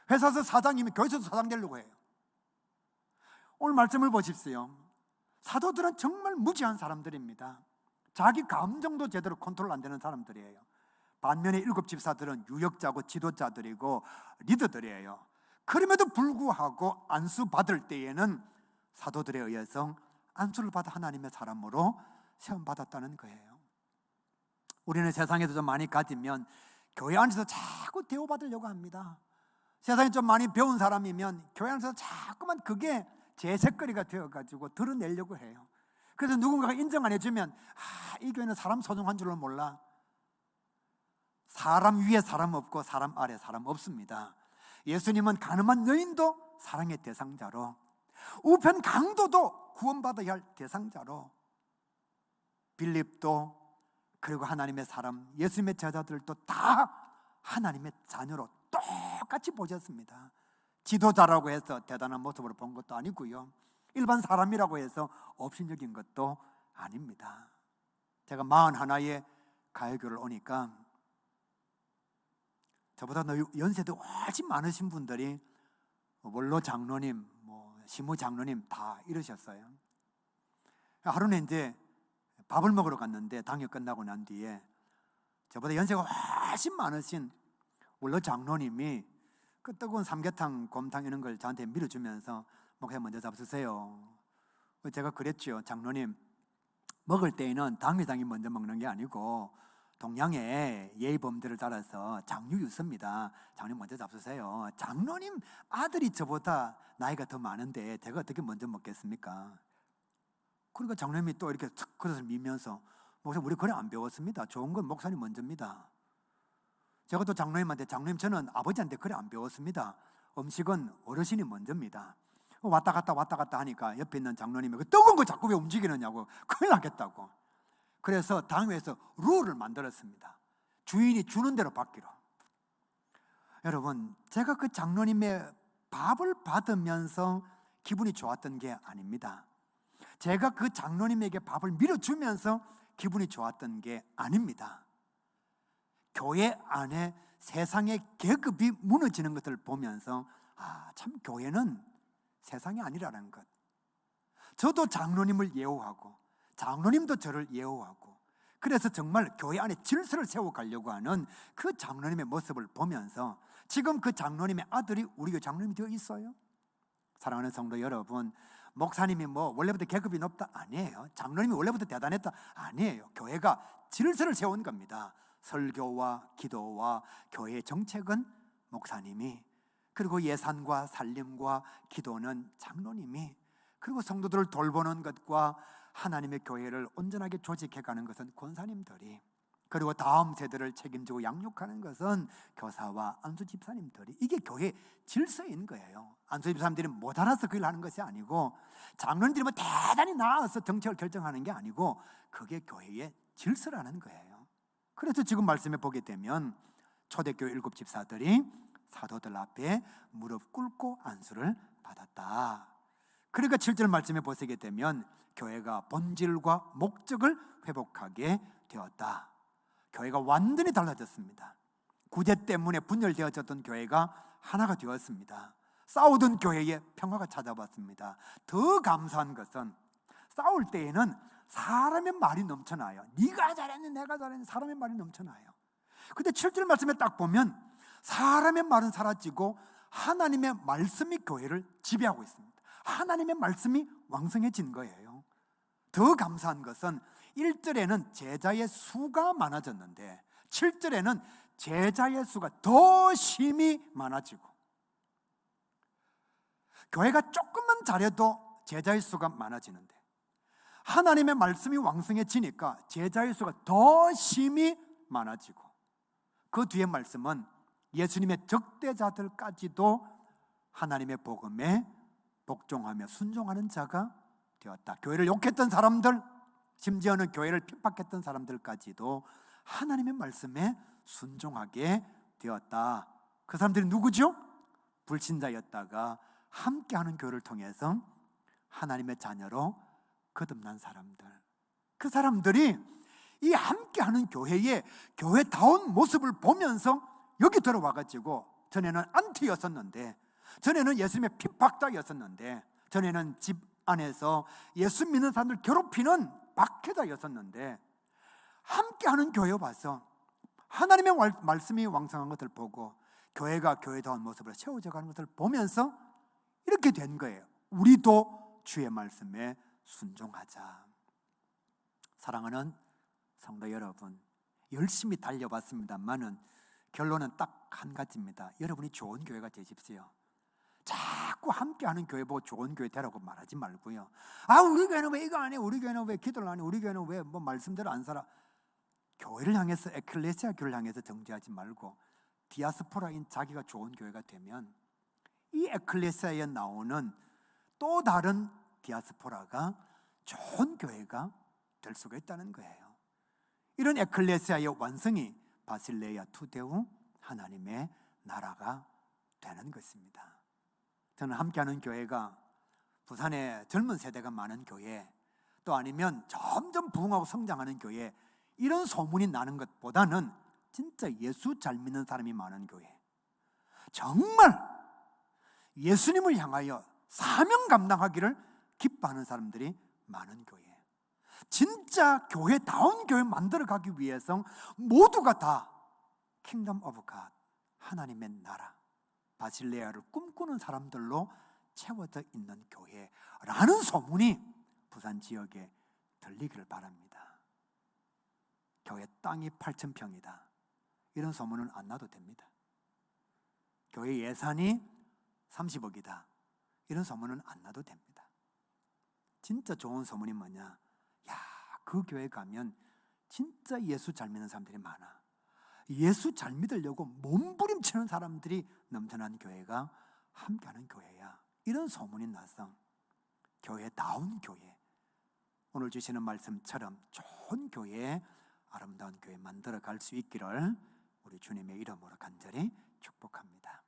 회사에서 사장이면 교회에서도 사장 되려고 해요. 오늘 말씀을 보십시오. 사도들은 정말 무지한 사람들입니다. 자기 감정도 제대로 컨트롤 안 되는 사람들이에요. 반면에 7 집사들은 유력자고 지도자들이고 리더들이에요. 그럼에도 불구하고 안수 받을 때에는 사도들에 의해서 안수를 받아 하나님의 사람으로 세움 받았다는 거예요. 우리는 세상에서 좀 많이 가지면 교회 안에서 자꾸 대우받으려고 합니다. 세상에 좀 많이 배운 사람이면 교회 안에서 자꾸만 그게 제색거리가 되어가지고 드러내려고 해요. 그래서 누군가가 인정 안 해주면 이 교회는 사람 소중한 줄로 몰라. 사람 위에 사람 없고 사람 아래 사람 없습니다. 예수님은 가늠한 여인도 사랑의 대상자로, 우편 강도도 구원받아야 할 대상자로, 빌립도, 그리고 하나님의 사람 예수님의 제자들도 다 하나님의 자녀로 똑같이 보셨습니다. 지도자라고 해서 대단한 모습으로 본 것도 아니고요, 일반 사람이라고 해서 업신여긴 것도 아닙니다. 제가 41에 가요교를 오니까 저보다 연세도 훨씬 많으신 분들이 원로 장로님, 시무 장로님 다 이러셨어요. 하루는 이제 밥을 먹으러 갔는데 당일 끝나고 난 뒤에 저보다 연세가 훨씬 많으신 원로 장로님이 그 뜨거운 삼계탕, 곰탕 이런 걸 저한테 밀어주면서 목사님 먼저 잡수세요. 제가 그랬죠. 장로님, 먹을 때에는 당회장이 먼저 먹는 게 아니고 동양의 예의범들을 따라서 장류 유서입니다. 장로님 먼저 잡수세요. 장로님 아들이 저보다 나이가 더 많은데 제가 어떻게 먼저 먹겠습니까? 그러니까 장로님이 또 이렇게 툭 그릇을 미면서, 목사님 우리 그래 안 배웠습니다. 좋은 건 목사님 먼저입니다. 제가 또 장로님한테, 장로님 저는 아버지한테 그래 안 배웠습니다. 음식은 어르신이 먼저입니다. 왔다 갔다 하니까 옆에 있는 장로님이 그 뜨거운 거 자꾸 왜 움직이느냐고, 큰일 나겠다고. 그래서 당회에서 룰을 만들었습니다. 주인이 주는 대로 받기로. 여러분, 제가 그 장로님의 밥을 받으면서 기분이 좋았던 게 아닙니다. 제가 그 장로님에게 밥을 밀어주면서 기분이 좋았던 게 아닙니다. 교회 안에 세상의 계급이 무너지는 것을 보면서 참 교회는 세상이 아니라는 것. 저도 장로님을 예우하고 장로님도 저를 예우하고, 그래서 정말 교회 안에 질서를 세워가려고 하는 그 장로님의 모습을 보면서 지금 그 장로님의 아들이 우리 교회 장로님이 되어 있어요. 사랑하는 성도 여러분, 목사님이 뭐 원래부터 계급이 높다 아니에요. 장로님이 원래부터 대단했다 아니에요. 교회가 질서를 세운 겁니다. 설교와 기도와 교회의 정책은 목사님이, 그리고 예산과 살림과 기도는 장로님이, 그리고 성도들을 돌보는 것과 하나님의 교회를 온전하게 조직해가는 것은 권사님들이, 그리고 다음 세대를 책임지고 양육하는 것은 교사와 안수 집사님들이. 이게 교회 질서인 거예요. 안수 집사님들이 못 알아서 그 일을 하는 것이 아니고, 장로님들이 뭐 대단히 나아서 정책을 결정하는 게 아니고, 그게 교회의 질서라는 거예요. 그래서 지금 말씀에 보게 되면 초대교회 7 집사들이 사도들 앞에 무릎 꿇고 안수를 받았다. 그러니까 7절 말씀에 보시게 되면 교회가 본질과 목적을 회복하게 되었다. 교회가 완전히 달라졌습니다. 구제 때문에 분열되어졌던 교회가 하나가 되었습니다. 싸우던 교회에 평화가 찾아왔습니다. 더 감사한 것은 싸울 때에는 사람의 말이 넘쳐나요. 네가 잘했네, 내가 잘했네, 사람의 말이 넘쳐나요. 근데 7절 말씀에 딱 보면 사람의 말은 사라지고 하나님의 말씀이 교회를 지배하고 있습니다. 하나님의 말씀이 왕성해진 거예요. 더 감사한 것은 1절에는 제자의 수가 많아졌는데 7절에는 제자의 수가 더 심히 많아지고, 교회가 조금만 잘해도 제자의 수가 많아지는데 하나님의 말씀이 왕성해지니까 제자의 수가 더 심히 많아지고, 그 뒤에 말씀은 예수님의 적대자들까지도 하나님의 복음에 복종하며 순종하는 자가 되었다. 교회를 욕했던 사람들, 심지어는 교회를 핍박했던 사람들까지도 하나님의 말씀에 순종하게 되었다. 그 사람들이 누구죠? 불신자였다가 함께하는 교회를 통해서 하나님의 자녀로 거듭난 사람들. 그 사람들이 이 함께하는 교회의 교회다운 모습을 보면서 여기 들어와가지고, 전에는 안티였었는데, 전에는 예수님의 핍박자였었는데, 전에는 집 안에서 예수 믿는 사람들 괴롭히는 박해자였었는데, 함께하는 교회 와서 하나님의 말씀이 왕성한 것을 보고 교회가 교회다운 모습으로 세워져 가는 것을 보면서 이렇게 된 거예요. 우리도 주의 말씀에 순종하자. 사랑하는 성도 여러분, 열심히 달려봤습니다만은 결론은 딱 한 가지입니다. 여러분이 좋은 교회가 되십시오. 자꾸 함께하는 교회 보고 좋은 교회 되라고 말하지 말고요. 아, 우리 교회는 왜 이거 안 해? 우리 교회는 왜 기도를 안 해? 우리 교회는 왜 뭐 말씀대로 안 살아? 교회를 향해서, 에클레시아 교회를 향해서 정죄하지 말고 디아스포라인 자기가 좋은 교회가 되면 이 에클레시아에 나오는 또 다른 디아스포라가 좋은 교회가 될 수가 있다는 거예요. 이런 에클레시아의 완성이 바실레아 투데우 하나님의 나라가 되는 것입니다. 저는 함께하는 교회가 부산에 젊은 세대가 많은 교회, 또 아니면 점점 부흥하고 성장하는 교회, 이런 소문이 나는 것보다는 진짜 예수 잘 믿는 사람이 많은 교회, 정말 예수님을 향하여 사명 감당하기를 기뻐하는 사람들이 많은 교회, 진짜 교회다운 교회 만들어가기 위해서 모두가 다 킹덤 오브 갓, 하나님의 나라, 바실레아를 꿈꾸는 사람들로 채워져 있는 교회라는 소문이 부산 지역에 들리기를 바랍니다. 교회 땅이 8,000평이다, 이런 소문은 안 나도 됩니다. 교회 예산이 30억이다, 이런 소문은 안 나도 됩니다. 진짜 좋은 소문이 뭐냐? 야, 그 교회 가면 진짜 예수 잘 믿는 사람들이 많아, 예수 잘 믿으려고 몸부림치는 사람들이 넘쳐난 교회가 함께하는 교회야, 이런 소문이 나서 교회다운 교회, 오늘 주시는 말씀처럼 좋은 교회, 아름다운 교회 만들어 갈 수 있기를 우리 주님의 이름으로 간절히 축복합니다.